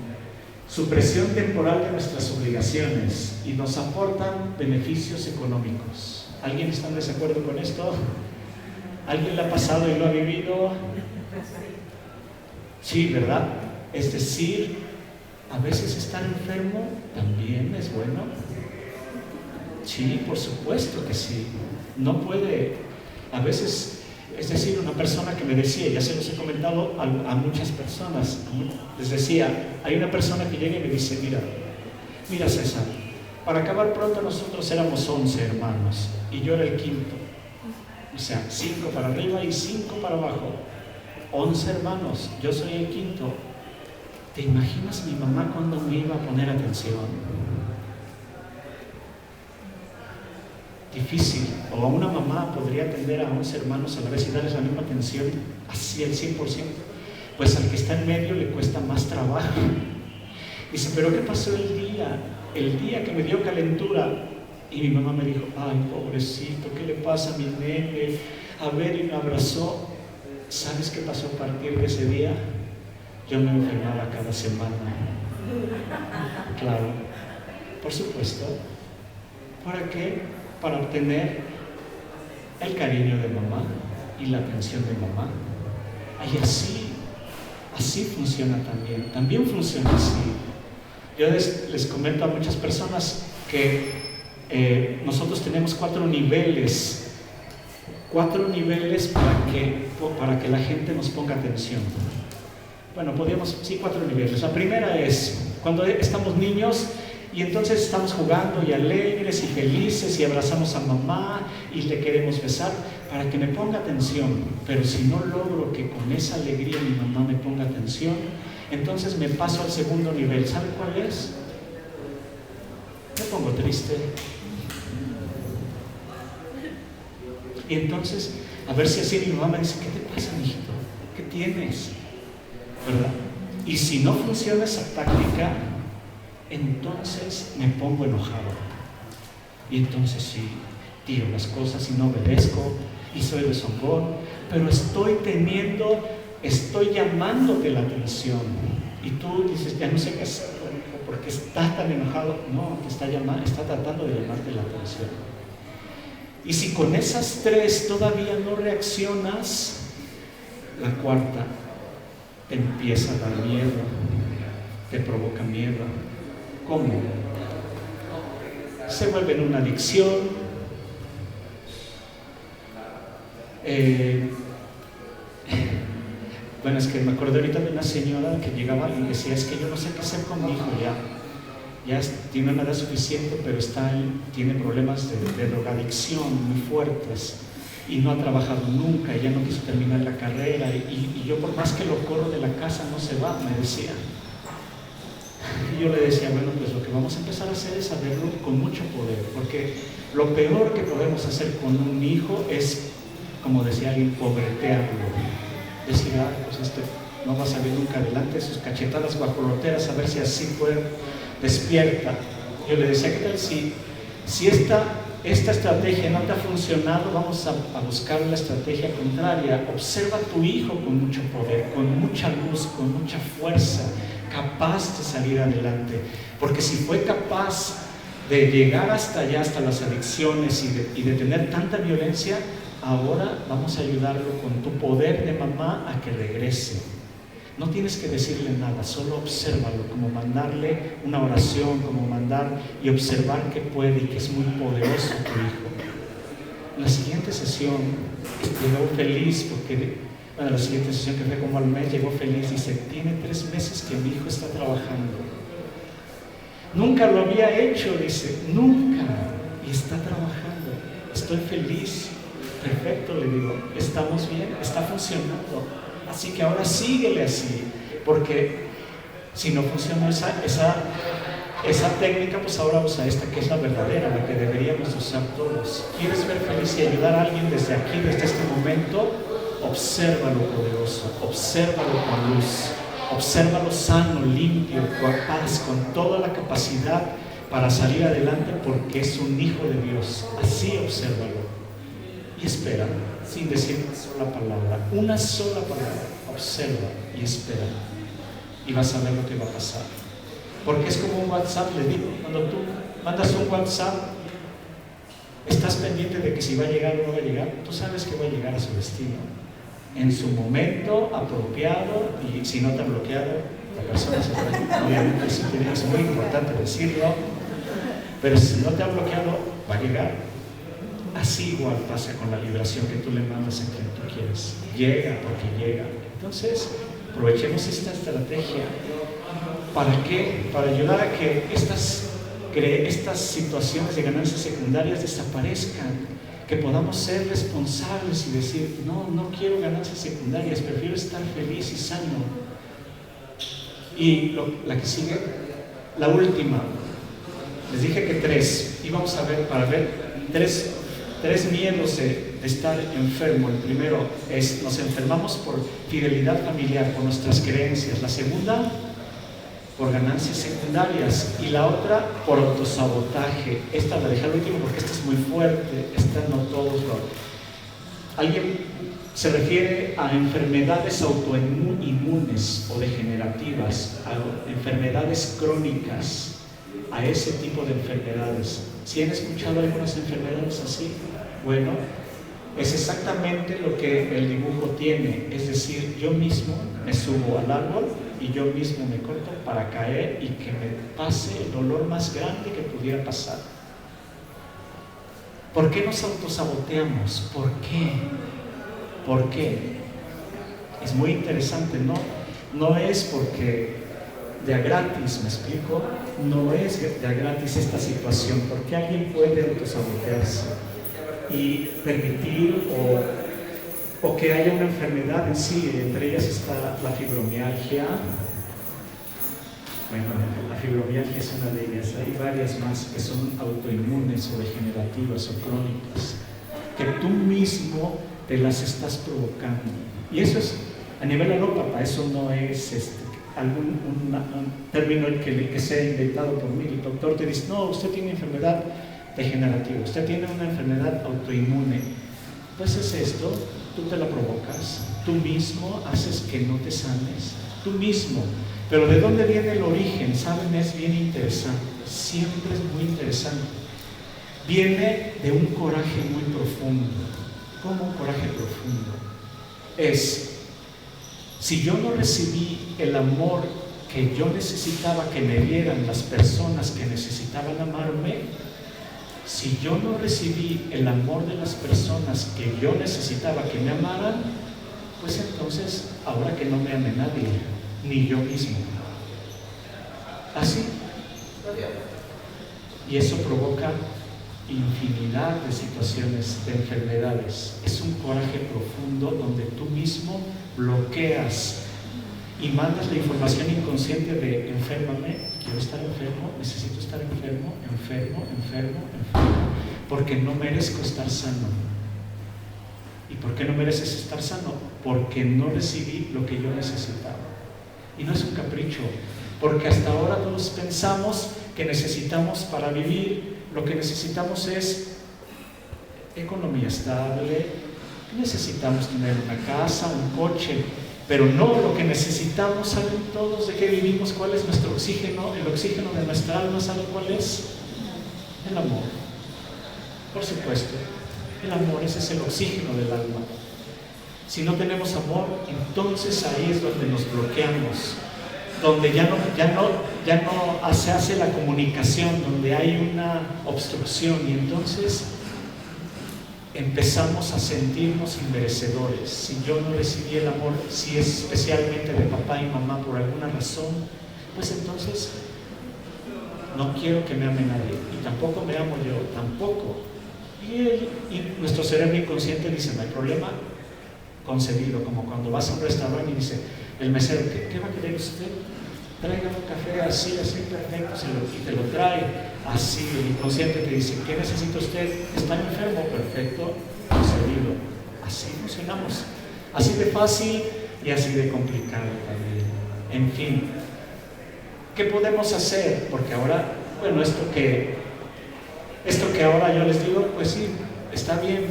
C: supresión temporal de nuestras obligaciones y nos aportan beneficios económicos. ¿Alguien está en desacuerdo con esto? ¿Alguien lo ha pasado y lo ha vivido? Sí, ¿verdad? Es decir, a veces estar enfermo también es bueno. Sí, por supuesto que sí. No puede, a veces, es decir, una persona que me decía, ya se los he comentado a muchas personas, les decía, hay una persona que llega y me dice, mira César, para acabar pronto nosotros éramos 11 hermanos y yo era el quinto. O sea, 5 para arriba y 5 para abajo. 11 hermanos, yo soy el quinto. ¿Te imaginas mi mamá cuando me iba a poner atención? Difícil. O una mamá podría atender a 11 hermanos a la vez y darles la misma atención así al 100%. Pues al que está en medio le cuesta más trabajo. Dice, ¿pero qué pasó el día? El día que me dio calentura. Y mi mamá me dijo, ay, pobrecito, ¿qué le pasa a mi nene? A ver, y me abrazó. ¿Sabes qué pasó a partir de ese día? Yo me enfermaba cada semana. Claro, por supuesto. ¿Para qué? Para obtener el cariño de mamá y la atención de mamá. Y así funciona también. También funciona así. Yo les comento a muchas personas que nosotros tenemos 4 niveles. 4 niveles para que la gente nos ponga atención. Bueno, sí, 4 niveles. La primera es cuando estamos niños y entonces estamos jugando y alegres y felices y abrazamos a mamá y le queremos besar para que me ponga atención. Pero si no logro que con esa alegría mi mamá me ponga atención, entonces me paso al segundo nivel. ¿Sabe cuál es? Me pongo triste. Y entonces, a ver si así mi mamá me dice, ¿qué te pasa, mijito? ¿Qué tienes? ¿Verdad? Y si no funciona esa táctica, entonces me pongo enojado. Y entonces sí, tiro las cosas y no obedezco y soy rezongón, pero estoy llamándote la atención y tú dices, ya no sé qué hacer porque estás tan enojado. No, te está tratando de llamarte la atención. Y si con esas tres todavía no reaccionas, la cuarta te empieza a dar miedo, te provoca miedo. ¿Cómo? Se vuelve en una adicción. Bueno, es que me acordé ahorita de una señora que llegaba y decía, es que yo no sé qué hacer con mi hijo, ya tiene una edad suficiente, pero tiene problemas de drogadicción muy fuertes y no ha trabajado nunca, ya no quiso terminar la carrera y yo por más que lo corro de la casa no se va, me decía. Y yo le decía, bueno, pues lo que vamos a empezar a hacer es saberlo con mucho poder, porque lo peor que podemos hacer con un hijo es, como decía alguien, pobretearlo. Decir, pues no va a salir nunca adelante, sus cachetadas guajoloteras, a ver si así fue, despierta. Yo le decía, ¿qué tal si esta estrategia no te ha funcionado? Vamos a buscar la estrategia contraria. Observa a tu hijo con mucho poder, con mucha luz, con mucha fuerza, capaz de salir adelante, porque si fue capaz de llegar hasta allá, hasta las adicciones y de tener tanta violencia, ahora vamos a ayudarlo con tu poder de mamá a que regrese. No tienes que decirle nada, solo obsérvalo, como mandarle una oración, como mandar y observar que puede y que es muy poderoso tu hijo. En la siguiente sesión llegó feliz porque la siguiente sesión que fue como al mes, llegó feliz, dice, tiene 3 meses que mi hijo está trabajando. Nunca lo había hecho, dice, nunca, y está trabajando. Estoy feliz. Perfecto, le digo, estamos bien, está funcionando. Así que ahora síguele así, porque si no funciona esa técnica, pues ahora usa esta que es la verdadera, la que deberíamos usar todos. ¿Quieres ver feliz y ayudar a alguien desde aquí, desde este momento? Obsérvalo poderoso, obsérvalo con luz, obsérvalo sano, limpio, capaz, con toda la capacidad para salir adelante porque es un hijo de Dios. Así obsérvalo y espera, sin decir una sola palabra, observa y espera y vas a ver lo que va a pasar. Porque es como un WhatsApp, le digo, cuando tú mandas un WhatsApp, estás pendiente de que si va a llegar o no va a llegar, tú sabes que va a llegar a su destino en su momento apropiado, y si no te ha bloqueado, la persona se va. Obviamente es muy importante decirlo, pero si no te ha bloqueado, va a llegar. Así igual pasa con la vibración que tú le mandas a quien tú quieres. Llega porque llega. Entonces, aprovechemos esta estrategia. ¿Para qué? Para ayudar a que estas situaciones de ganancias secundarias desaparezcan, que podamos ser responsables y decir, no quiero ganancias secundarias, prefiero estar feliz y sano. Y la que sigue, la última, les dije que 3, y vamos a ver, para ver 3 miedos de estar enfermo. El primero es, nos enfermamos por fidelidad familiar, por nuestras creencias. La segunda, por ganancias secundarias, y la otra por autosabotaje. Esta la dejé al último porque esta es muy fuerte, esta no todos Alguien se refiere a enfermedades autoinmunes o degenerativas, a enfermedades crónicas, a ese tipo de enfermedades. ¿Sí han escuchado algunas enfermedades así? Bueno, es exactamente lo que el dibujo tiene, es decir, yo mismo me subo al árbol y yo mismo me corto para caer y que me pase el dolor más grande que pudiera pasar. ¿Por qué nos autosaboteamos? ¿Por qué? ¿Por qué? Es muy interesante, no es porque de a gratis, ¿me explico? No es de a gratis esta situación, porque alguien puede autosabotearse y permitir o que haya una enfermedad en sí. Entre ellas está la fibromialgia. Bueno, la fibromialgia es una de ellas. Hay varias más que son autoinmunes o degenerativas o crónicas, que tú mismo te las estás provocando. Y eso es a nivel alópata, eso no es un término que sea inventado por mí. El doctor te dice, no, usted tiene enfermedad degenerativo, usted tiene una enfermedad autoinmune, pues es esto, tú te la provocas, tú mismo haces que no te sanes, tú mismo. Pero ¿de dónde viene el origen? ¿Saben? Es bien interesante, siempre es muy interesante. Viene de un coraje muy profundo. ¿Cómo un coraje profundo? Si yo no recibí el amor que yo necesitaba que me dieran las personas que necesitaban amarme, si yo no recibí el amor de las personas que yo necesitaba que me amaran, pues entonces, ahora que no me ame nadie, ni yo mismo. Así. Y eso provoca infinidad de situaciones, de enfermedades. Es un coraje profundo donde tú mismo bloqueas y mandas la información inconsciente de enférmame, quiero estar enfermo, necesito estar enfermo, porque no merezco estar sano. ¿Y por qué no mereces estar sano? Porque no recibí lo que yo necesitaba. Y no es un capricho, porque hasta ahora todos pensamos que necesitamos para vivir, lo que necesitamos es economía estable, necesitamos tener una casa, un coche, pero no lo que necesitamos. ¿Saben todos de qué vivimos? ¿Cuál es nuestro oxígeno? El oxígeno de nuestra alma, ¿saben cuál es? El amor. Por supuesto, el amor, ese es el oxígeno del alma. Si no tenemos amor, entonces ahí es donde nos bloqueamos, donde ya no se hace la comunicación, donde hay una obstrucción, y entonces empezamos a sentirnos inmerecedores. Si yo no recibí el amor, si es especialmente de papá y mamá por alguna razón, pues entonces no quiero que me ame nadie, y tampoco me amo yo, tampoco. Y nuestro cerebro inconsciente dice, no hay problema, concebido, como cuando vas a un restaurante y dice el mesero, ¿qué va a querer usted? Traiga un café así, perfecto, y te lo trae así. El inconsciente te dice, ¿qué necesita usted? ¿Está enfermo? Perfecto, concebido. Así funcionamos, así de fácil y así de complicado también. En fin, ¿qué podemos hacer? Porque ahora, bueno, esto que ahora yo les digo, pues sí, está bien,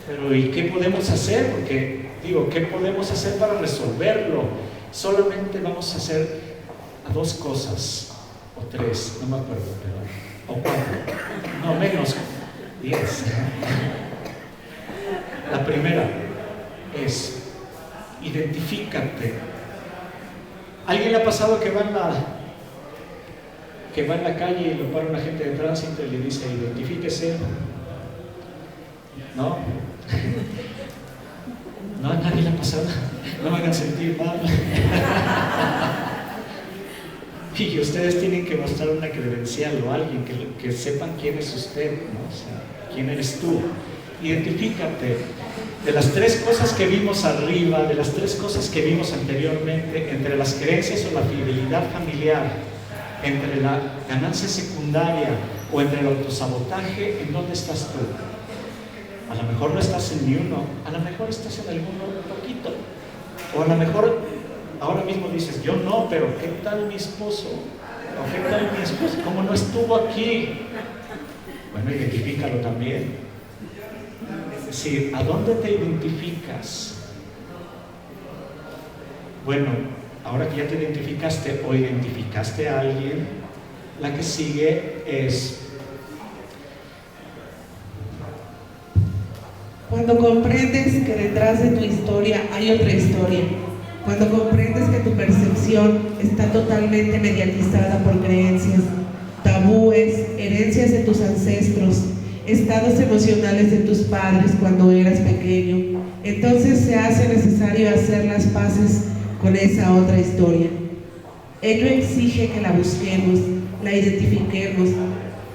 C: pero ¿y qué podemos hacer? Porque digo, ¿qué podemos hacer para resolverlo? Solamente vamos a hacer dos cosas, o tres, no me acuerdo, pero, o cuatro, no, menos, 10. La primera es, identifícate. ¿Alguien le ha pasado que va en la calle y lo para un agente de tránsito y le dice, identifíquese? ¿No? No, a nadie le ha pasado. No me hagan sentir mal. Y ustedes tienen que mostrar una credencial o alguien que sepan quién es usted, ¿no? O sea, quién eres tú. Identifícate. De las tres cosas que vimos arriba, de las tres cosas que vimos anteriormente, entre las creencias o la fidelidad familiar, entre la ganancia secundaria o entre el autosabotaje, ¿en dónde estás tú? A lo mejor no estás en ni uno, a lo mejor estás en alguno un poquito, o a lo mejor ahora mismo dices, yo no, pero ¿qué tal mi esposo? ¿O qué tal mi esposo? ¿Cómo no estuvo aquí? Bueno, identifícalo también. Es decir, ¿a dónde te identificas? Bueno, ahora que ya te identificaste o identificaste a alguien, la que sigue es:
D: cuando comprendes que detrás de tu historia hay otra historia, cuando comprendes que tu percepción está totalmente mediatizada por creencias, tabúes, herencias de tus ancestros, estados emocionales de tus padres cuando eras pequeño, entonces se hace necesario hacer las paces con esa otra historia. Ello exige que la busquemos, la identifiquemos,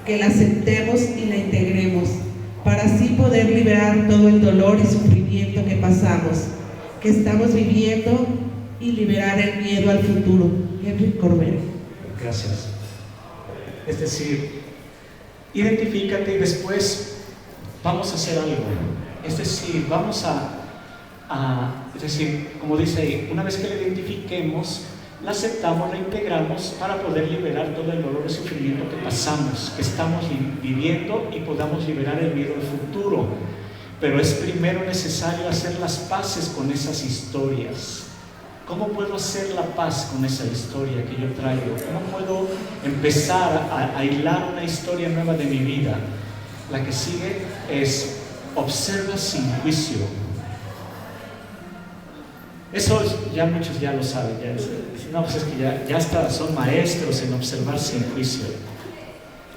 D: que la aceptemos y la integremos, para así poder liberar todo el dolor y sufrimiento que pasamos, que estamos viviendo, y liberar el miedo al futuro. Henry Corbera.
C: Gracias. Es decir, identifícate y después vamos a hacer algo. Es decir, vamos a es decir, como dice ahí, una vez que lo identifiquemos, la aceptamos, la integramos para poder liberar todo el dolor y sufrimiento que pasamos, que estamos viviendo y podamos liberar el miedo al futuro. Pero es primero necesario hacer las paces con esas historias. ¿Cómo puedo hacer la paz con esa historia que yo traigo? ¿Cómo puedo empezar a hilar una historia nueva de mi vida? La que sigue es observa sin juicio. Eso ya muchos ya lo saben. No, pues es que ya hasta son maestros en observar sin juicio.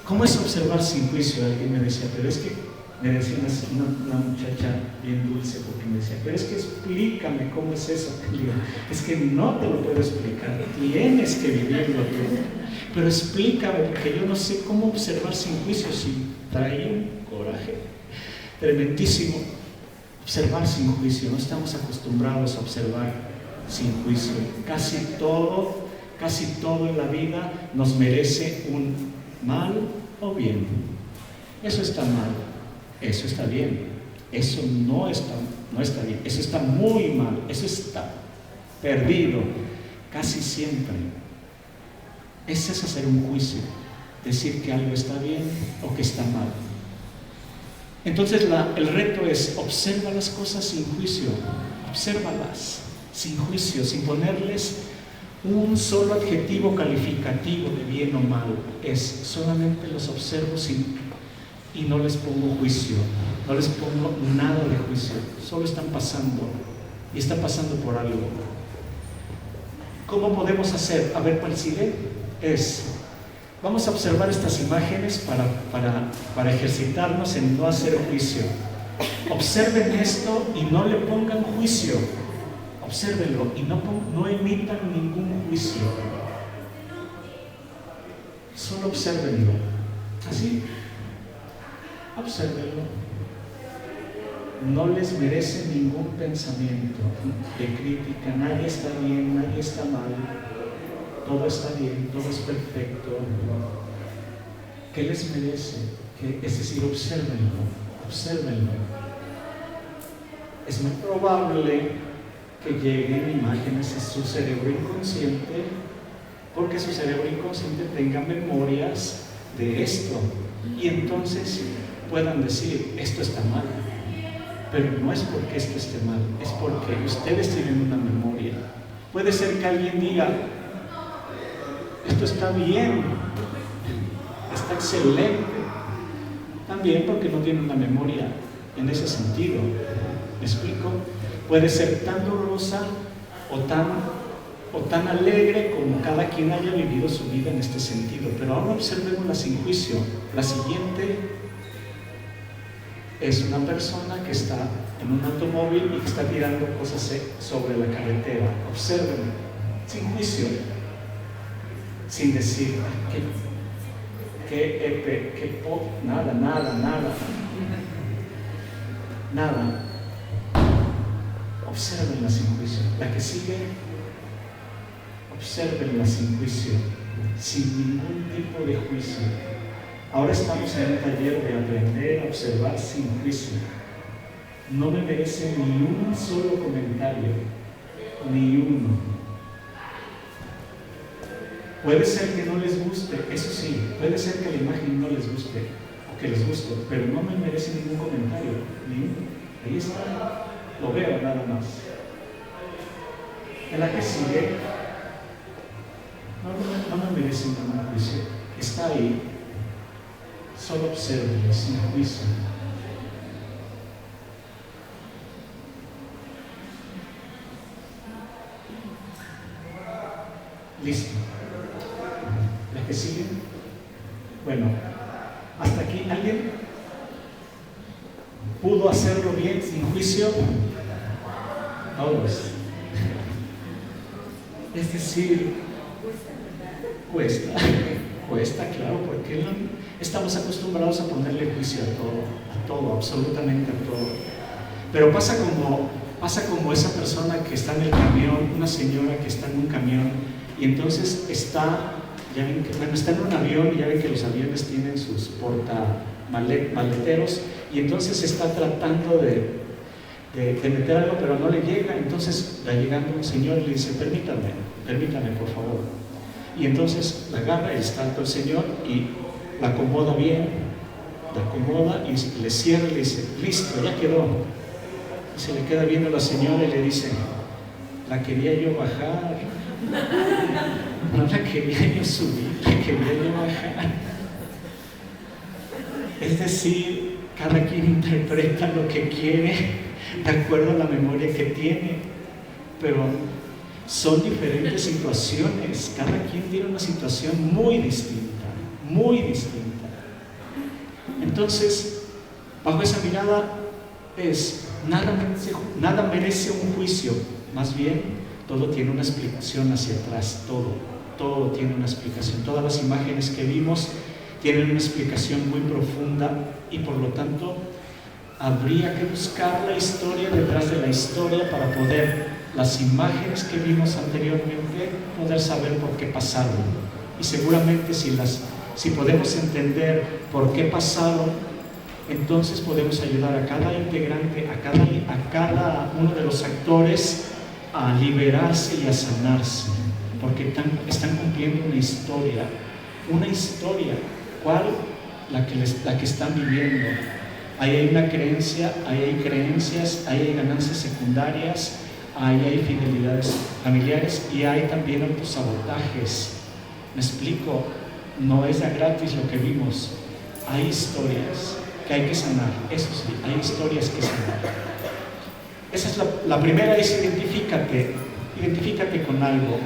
C: ¿Cómo es observar sin juicio? Alguien me decía, pero es que, me decía una muchacha bien dulce, porque me decía, pero es que explícame cómo es eso. Digo, es que no te lo puedo explicar, tienes que vivirlo tú. Pero explícame, porque yo no sé cómo observar sin juicio, si trae un coraje tremendísimo. Observar sin juicio, no estamos acostumbrados a observar sin juicio. Casi todo en la vida nos merece un mal o bien. Eso está mal, eso está bien, eso no está bien, eso está muy mal, eso está perdido, casi siempre. Ese es hacer un juicio, decir que algo está bien o que está mal. Entonces el reto es observa las cosas sin juicio, obsérvalas sin juicio, sin ponerles un solo adjetivo calificativo de bien o mal. Solamente los observo y no les pongo juicio, no les pongo nada de juicio, solo están pasando y están pasando por algo. ¿Cómo podemos hacer? A ver, ¿cuál sigue? Vamos a observar estas imágenes para ejercitarnos en no hacer juicio. Observen esto y no le pongan juicio. Obsérvenlo y no emitan ningún juicio. Solo obsérvenlo. Así. Obsérvenlo. No les merece ningún pensamiento de crítica. Nadie está bien, nadie está mal. Todo está bien, todo es perfecto. ¿Qué les merece? Es decir, obsérvenlo. Es muy probable que lleguen imágenes a su cerebro inconsciente, porque su cerebro inconsciente tenga memorias de esto, y entonces puedan decir, esto está mal. Pero no es porque esto esté mal, es porque ustedes tienen una memoria. Puede ser que alguien diga, esto está bien, está excelente. También porque no tiene una memoria en ese sentido. ¿Me explico? Puede ser tan dolorosa o tan alegre como cada quien haya vivido su vida en este sentido. Pero ahora observémosla sin juicio. La siguiente es una persona que está en un automóvil y que está tirando cosas sobre la carretera. Obsérvenlo, sin juicio. Sin decir, nada. Obsérvenla sin juicio. La que sigue, obsérvenla sin juicio, sin ningún tipo de juicio. Ahora estamos en un taller de aprender a observar sin juicio. No me merece ni un solo comentario, ni uno. Puede ser que no les guste, eso sí, puede ser que la imagen no les guste o que les guste, pero no me merece ningún comentario, ni uno. Ahí está, lo veo nada más. En la que sigue, no me merece ningún juicio, está ahí, solo observe, sin juicio. Listo. ¿La que sigue? Bueno, hasta aquí. ¿Alguien pudo hacerlo bien, sin juicio? Todos. Es decir, cuesta, claro, porque estamos acostumbrados a ponerle juicio a todo, absolutamente a todo. Pero pasa como esa persona que está en el camión, una señora que está en un camión, y entonces está en un avión, y ya ven que los aviones tienen sus maleteros, y entonces está tratando de meter algo, pero no le llega. Entonces va llegando un señor y le dice, permítame por favor. Y entonces la agarra, está alto el señor y la acomoda bien, la acomoda y le cierra y le dice, listo, ya quedó. Y se le queda viendo la señora y le dice, la quería yo bajar, no la quería yo subir, la quería yo bajar. Es decir, cada quien interpreta lo que quiere de acuerdo a la memoria que tiene, pero son diferentes situaciones, cada quien tiene una situación muy distinta, muy distinta. Entonces, bajo esa mirada nada merece un juicio, más bien todo tiene una explicación hacia atrás, todo tiene una explicación. Todas las imágenes que vimos tienen una explicación muy profunda y por lo tanto habría que buscar la historia detrás de la historia para poder, las imágenes que vimos anteriormente, poder saber por qué pasaron. Y seguramente si podemos entender por qué pasaron, entonces podemos ayudar a cada integrante, a cada uno de los actores a liberarse y a sanarse, porque están cumpliendo una historia. ¿Cuál? La que están viviendo. Ahí hay una creencia, ahí hay creencias, ahí hay ganancias secundarias, ahí hay fidelidades familiares y hay también autosabotajes. ¿Me explico? No es de gratis lo que vimos. Hay historias que hay que sanar, eso sí, hay historias que sanar. Esa es la primera, es identifícate con algo.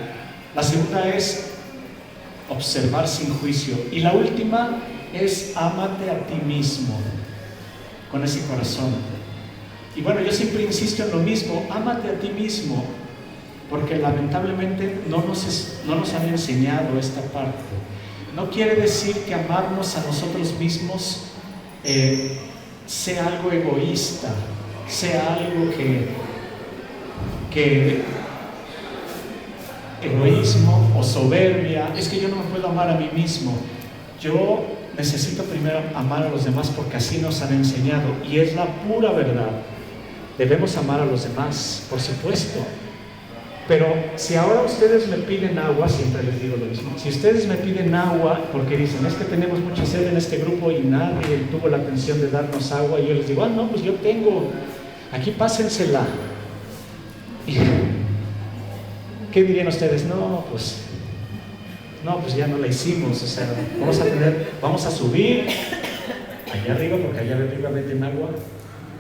C: La segunda es observar sin juicio. Y la última es ámate a ti mismo, con ese corazón. Y bueno, yo siempre insisto en lo mismo, ámate a ti mismo, porque lamentablemente no nos han enseñado esta parte. No quiere decir que amarnos a nosotros mismos sea algo egoísta, sea algo que egoísmo o soberbia. Es que yo no me puedo amar a mí mismo. Yo necesito primero amar a los demás porque así nos han enseñado y es la pura verdad. Debemos amar a los demás, por supuesto. Pero si ahora ustedes me piden agua, siempre les digo lo mismo, si ustedes me piden agua porque dicen, es que tenemos mucha sed en este grupo y nadie tuvo la atención de darnos agua, y yo les digo, no, pues yo tengo, aquí pásensela. Y, ¿qué dirían ustedes? No, pues ya no la hicimos, o sea, vamos a subir allá arriba, porque allá arriba venden agua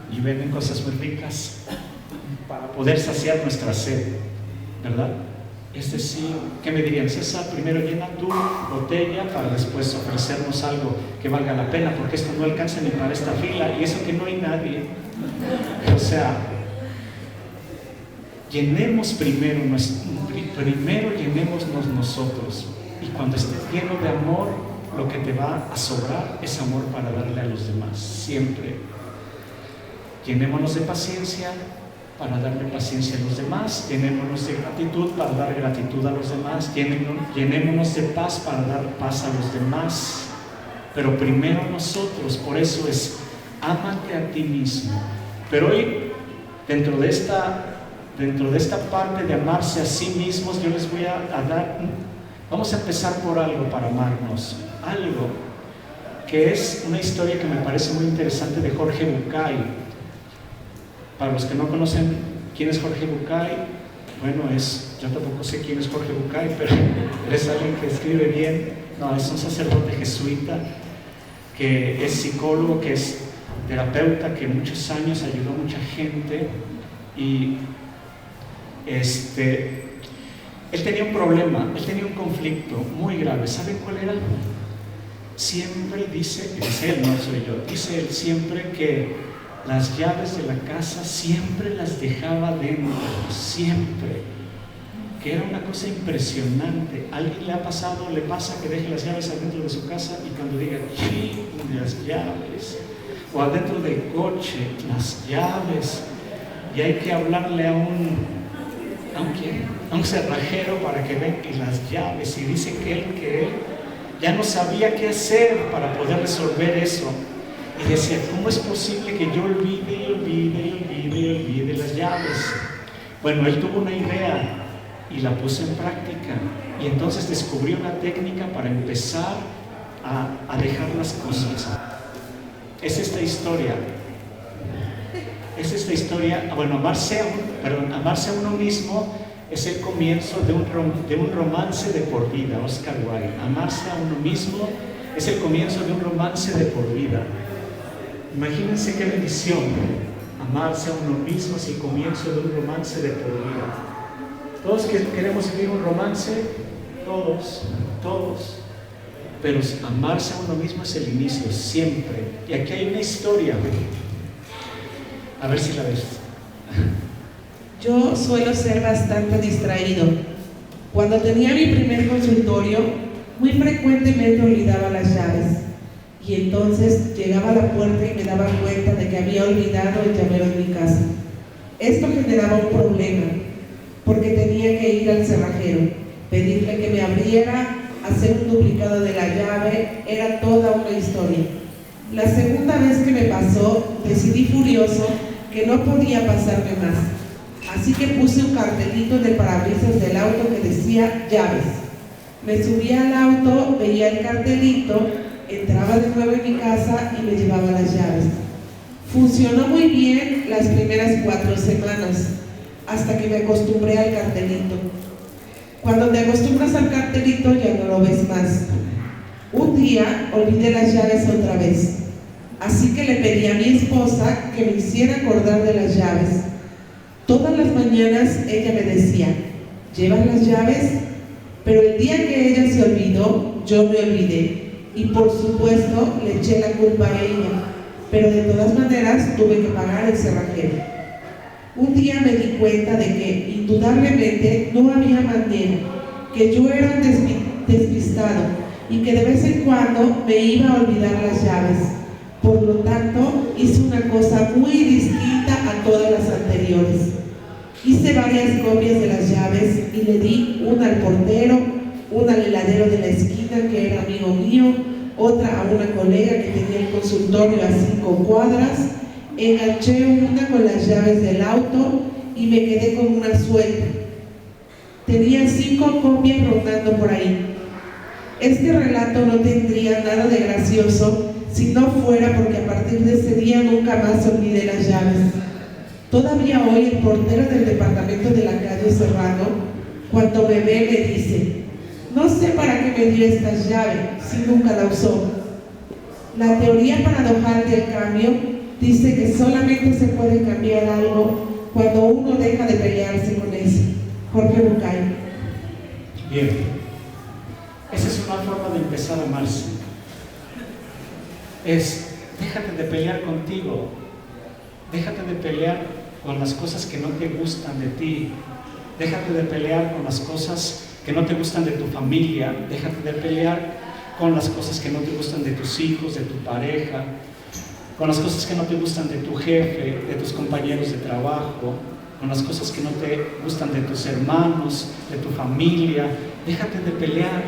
C: y venden cosas muy ricas para poder saciar nuestra sed, ¿verdad? Es decir, ¿qué me dirían? César, primero llena tu botella para después ofrecernos algo que valga la pena, porque esto no alcanza ni para esta fila, y eso que no hay nadie. O sea, llenémonos nosotros, y cuando estés lleno de amor, lo que te va a sobrar es amor para darle a los demás, siempre. Llenémonos de paciencia para darle paciencia a los demás, llenémonos de gratitud para dar gratitud a los demás, llenémonos de paz para dar paz a los demás, pero primero nosotros. Por eso es, ámate a ti mismo. Pero hoy, dentro de esta parte de amarse a sí mismos, yo les voy a dar, vamos a empezar por algo para amarnos, algo que es una historia que me parece muy interesante de Jorge Bucay. Para los que no conocen quién es Jorge Bucay, bueno, yo tampoco sé quién es Jorge Bucay, pero es alguien que escribe bien. No, es un sacerdote jesuita que es psicólogo, que es terapeuta, que muchos años ayudó a mucha gente. Y él tenía un problema, él tenía un conflicto muy grave. ¿Saben cuál era? Siempre dice él, no soy yo, dice él siempre que las llaves de la casa siempre las dejaba dentro, siempre, que era una cosa impresionante. ¿A alguien le pasa que deje las llaves adentro de su casa y cuando diga, las llaves, o adentro del coche, las llaves, y hay que hablarle a un cerrajero para que venga y las llaves, y dice que él ya no sabía qué hacer para poder resolver eso? Y decía, ¿cómo es posible que yo olvide me olvide las llaves. Bueno, él tuvo una idea y la puso en práctica, y entonces descubrió una técnica para empezar a dejar las cosas. Es esta historia. Bueno, amarse a uno mismo es el comienzo de un romance de por vida. Oscar Wilde. Amarse a uno mismo es el comienzo de un romance de por vida. Imagínense qué bendición. Amarse a uno mismo es el comienzo de un romance de por vida. Todos queremos vivir un romance, todos. Pero amarse a uno mismo es el inicio, siempre. Y aquí hay una historia. A ver si la ves.
D: Yo suelo ser bastante distraído. Cuando tenía mi primer consultorio, muy frecuentemente olvidaba las llaves. Y entonces llegaba a la puerta y me daba cuenta de que había olvidado el llavero en mi casa. Esto generaba un problema, porque tenía que ir al cerrajero, pedirle que me abriera, hacer un duplicado de la llave. Era toda una historia. La segunda vez que me pasó, decidí furioso que no podía pasarme más. Así que puse un cartelito en el parabrisas del auto que decía llaves. Me subí al auto, veía el cartelito, entraba de nuevo en mi casa y me llevaba las llaves. Funcionó muy bien las primeras 4 semanas, hasta que me acostumbré al cartelito. Cuando te acostumbras al cartelito ya no lo ves más. Un día olvidé las llaves otra vez, así que le pedí a mi esposa que me hiciera acordar de las llaves. Todas las mañanas ella me decía, ¿llevas las llaves? Pero el día que ella se olvidó, yo me olvidé. Y por supuesto le eché la culpa a ella, pero de todas maneras tuve que pagar el cerrajero. Un día me di cuenta de que indudablemente no había manera, que yo era un despistado y que de vez en cuando me iba a olvidar las llaves. Por lo tanto, hice una cosa muy distinta a todas las anteriores. Hice varias copias de las llaves y le di una al portero, una al heladero de la esquina que era amigo mío, otra a una colega que tenía el consultorio a 5 cuadras, enganché una con las llaves del auto y me quedé con una suelta. Tenía 5 copias rondando por ahí. Este relato no tendría nada de gracioso si no fuera porque a partir de ese día nunca más olvidé las llaves. Todavía hoy el portero del departamento de la calle Serrano, cuando me ve, me dice, no sé para qué me dio estas llaves si nunca la usó. La teoría paradojal del cambio dice que solamente se puede cambiar algo cuando uno deja de pelearse con eso. Jorge Bucay.
C: Bien, esa es una forma de empezar a amarse. Déjate de pelear contigo, déjate de pelear con las cosas que no te gustan de ti, déjate de pelear con las cosas que no te gustan de tu familia, déjate de pelear con las cosas que no te gustan de tus hijos, de tu pareja, con las cosas que no te gustan de tu jefe, de tus compañeros de trabajo, con las cosas que no te gustan de tus hermanos, de tu familia. Déjate de pelear.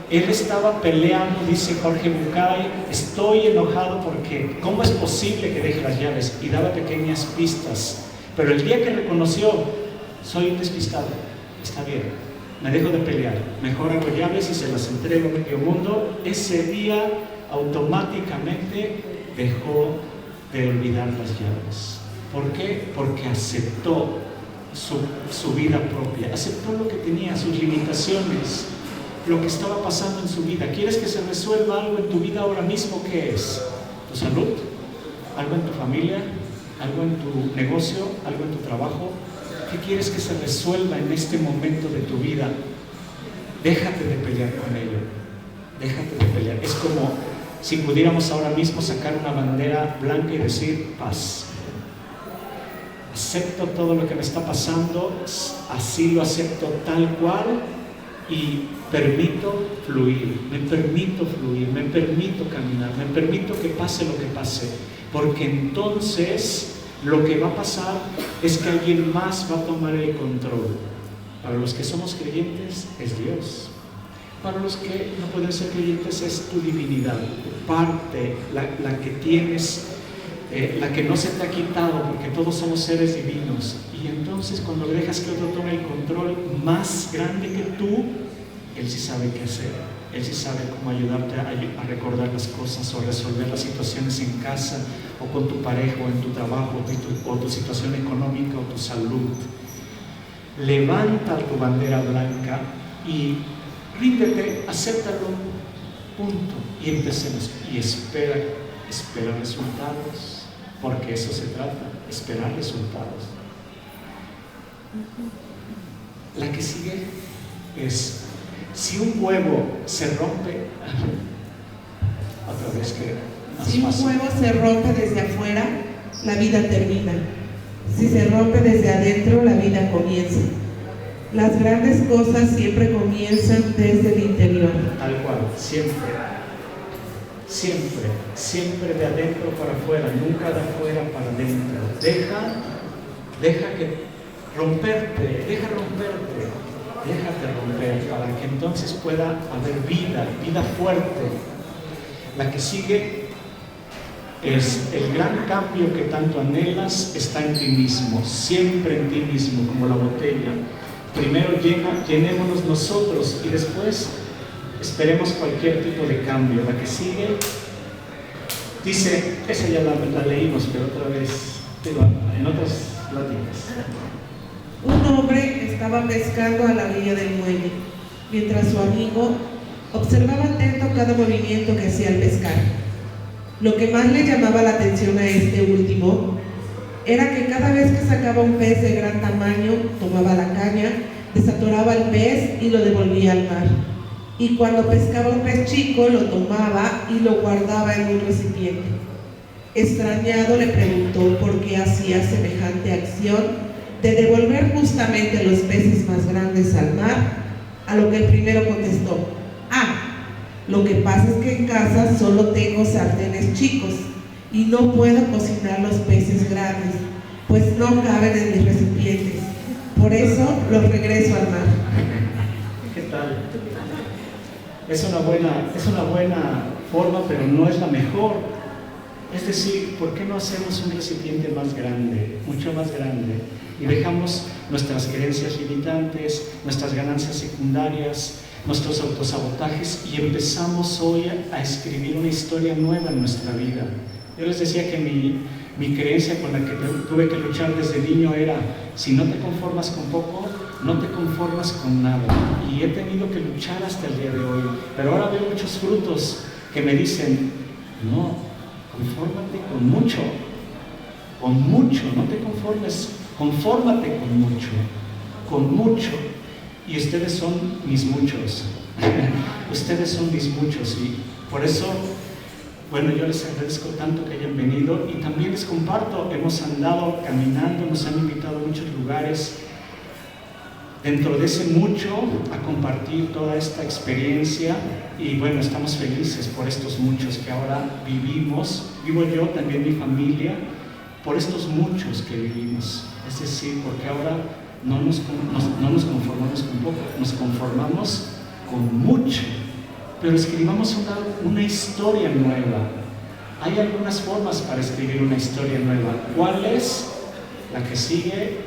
C: Él estaba peleando, dice Jorge Bucay, estoy enojado porque ¿cómo es posible que deje las llaves? Y daba pequeñas pistas, pero el día que reconoció, soy un despistado, está bien, me dejo de pelear, mejor hago llaves y se las entrego a medio mundo. Ese día automáticamente dejó de olvidar las llaves. ¿Por qué? Porque aceptó su vida propia, aceptó lo que tenía, sus limitaciones, lo que estaba pasando en su vida. ¿Quieres que se resuelva algo en tu vida ahora mismo? ¿Qué es? ¿Tu salud? ¿Algo en tu familia? ¿Algo en tu negocio? ¿Algo en tu trabajo? ¿Qué quieres que se resuelva en este momento de tu vida? Déjate de pelear con ello. Déjate de pelear. Es como si pudiéramos ahora mismo sacar una bandera blanca y decir paz. Acepto todo lo que me está pasando, así lo acepto tal cual y permito fluir, me permito caminar, me permito que pase lo que pase, porque entonces lo que va a pasar es que alguien más va a tomar el control. Para los que somos creyentes es Dios. Para los que no pueden ser creyentes es tu divinidad, tu parte, la que tienes la que no se te ha quitado, porque todos somos seres divinos. Y entonces cuando dejas que otro tome el control más grande que tú, Él sí sabe qué hacer. Él sí sabe cómo ayudarte a recordar las cosas o a resolver las situaciones en casa o con tu pareja o en tu trabajo o tu situación económica o tu salud. Levanta tu bandera blanca y ríndete, acéptalo, punto. Y empecemos. Y espera resultados, porque eso se trata, esperar resultados. La que sigue es: si un huevo se rompe, otra vez que
D: si un huevo se rompe desde afuera, la vida termina. Si se rompe desde adentro, la vida comienza. Las grandes cosas siempre comienzan desde el interior.
C: Tal cual, siempre de adentro para afuera, nunca de afuera para adentro. Deja que romperte, déjate romper para que entonces pueda haber vida fuerte. La que sigue es: el gran cambio que tanto anhelas está en ti mismo, siempre en ti mismo, como la botella. Primero llenémonos nosotros y después esperemos cualquier tipo de cambio. La que sigue dice, esa ya la leímos, pero otra vez, en otras pláticas.
D: Un hombre estaba pescando a la orilla del muelle, mientras su amigo observaba atento cada movimiento que hacía al pescar. Lo que más le llamaba la atención a este último era que cada vez que sacaba un pez de gran tamaño, tomaba la caña, desatoraba el pez y lo devolvía al mar. Y cuando pescaba un pez chico, lo tomaba y lo guardaba en un recipiente. Extrañado le preguntó por qué hacía semejante acción de devolver justamente los peces más grandes al mar, a lo que el primero contestó: lo que pasa es que en casa solo tengo sartenes chicos y no puedo cocinar los peces grandes, pues no caben en mis recipientes. Por eso los regreso al mar.
C: ¿Qué tal? Es una buena forma, pero no es la mejor. Es decir, ¿por qué no hacemos un recipiente más grande, mucho más grande? Y dejamos nuestras creencias limitantes, nuestras ganancias secundarias, nuestros autosabotajes y empezamos hoy a escribir una historia nueva en nuestra vida. Yo les decía que mi creencia con la que tuve que luchar desde niño era: si no te conformas con poco, no te conformas con nada. Y he tenido que luchar hasta el día de hoy. Pero ahora veo muchos frutos que me dicen: no, confórmate con mucho, no te conformes, confórmate con mucho. Y ustedes son mis muchos, ustedes son mis muchos, y por eso, bueno, yo les agradezco tanto que hayan venido y también les comparto, hemos andado caminando, nos han invitado a muchos lugares, dentro de ese mucho, a compartir toda esta experiencia, y bueno, estamos felices por estos muchos que ahora vivo yo, también mi familia, por estos muchos que vivimos, es decir, porque ahora no nos conformamos con poco, nos conformamos con mucho, pero escribamos una historia nueva. Hay algunas formas para escribir una historia nueva. ¿Cuál es? La que sigue.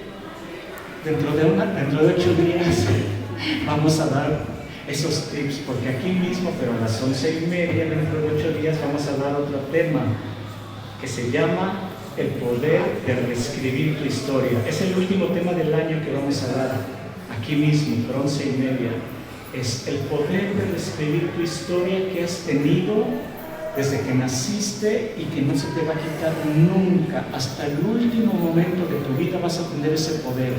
C: Dentro de 8 días vamos a dar esos tips, porque aquí mismo, pero a las 11:30, dentro de 8 días, vamos a dar otro tema que se llama el poder de reescribir tu historia. Es el último tema del año que vamos a dar aquí mismo, por 11:30. Es el poder de reescribir tu historia que has tenido desde que naciste y que no se te va a quitar nunca. Hasta el último momento de tu vida vas a tener ese poder.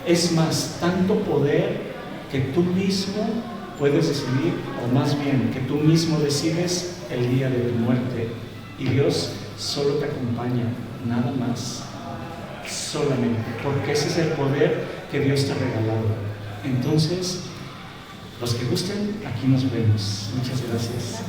C: Es más, tanto poder que tú mismo puedes decidir, o más bien, que tú mismo decides el día de tu muerte. Y Dios solo te acompaña. Nada más, solamente, porque ese es el poder que Dios te ha regalado. Entonces, los que gusten, aquí nos vemos. Muchas gracias.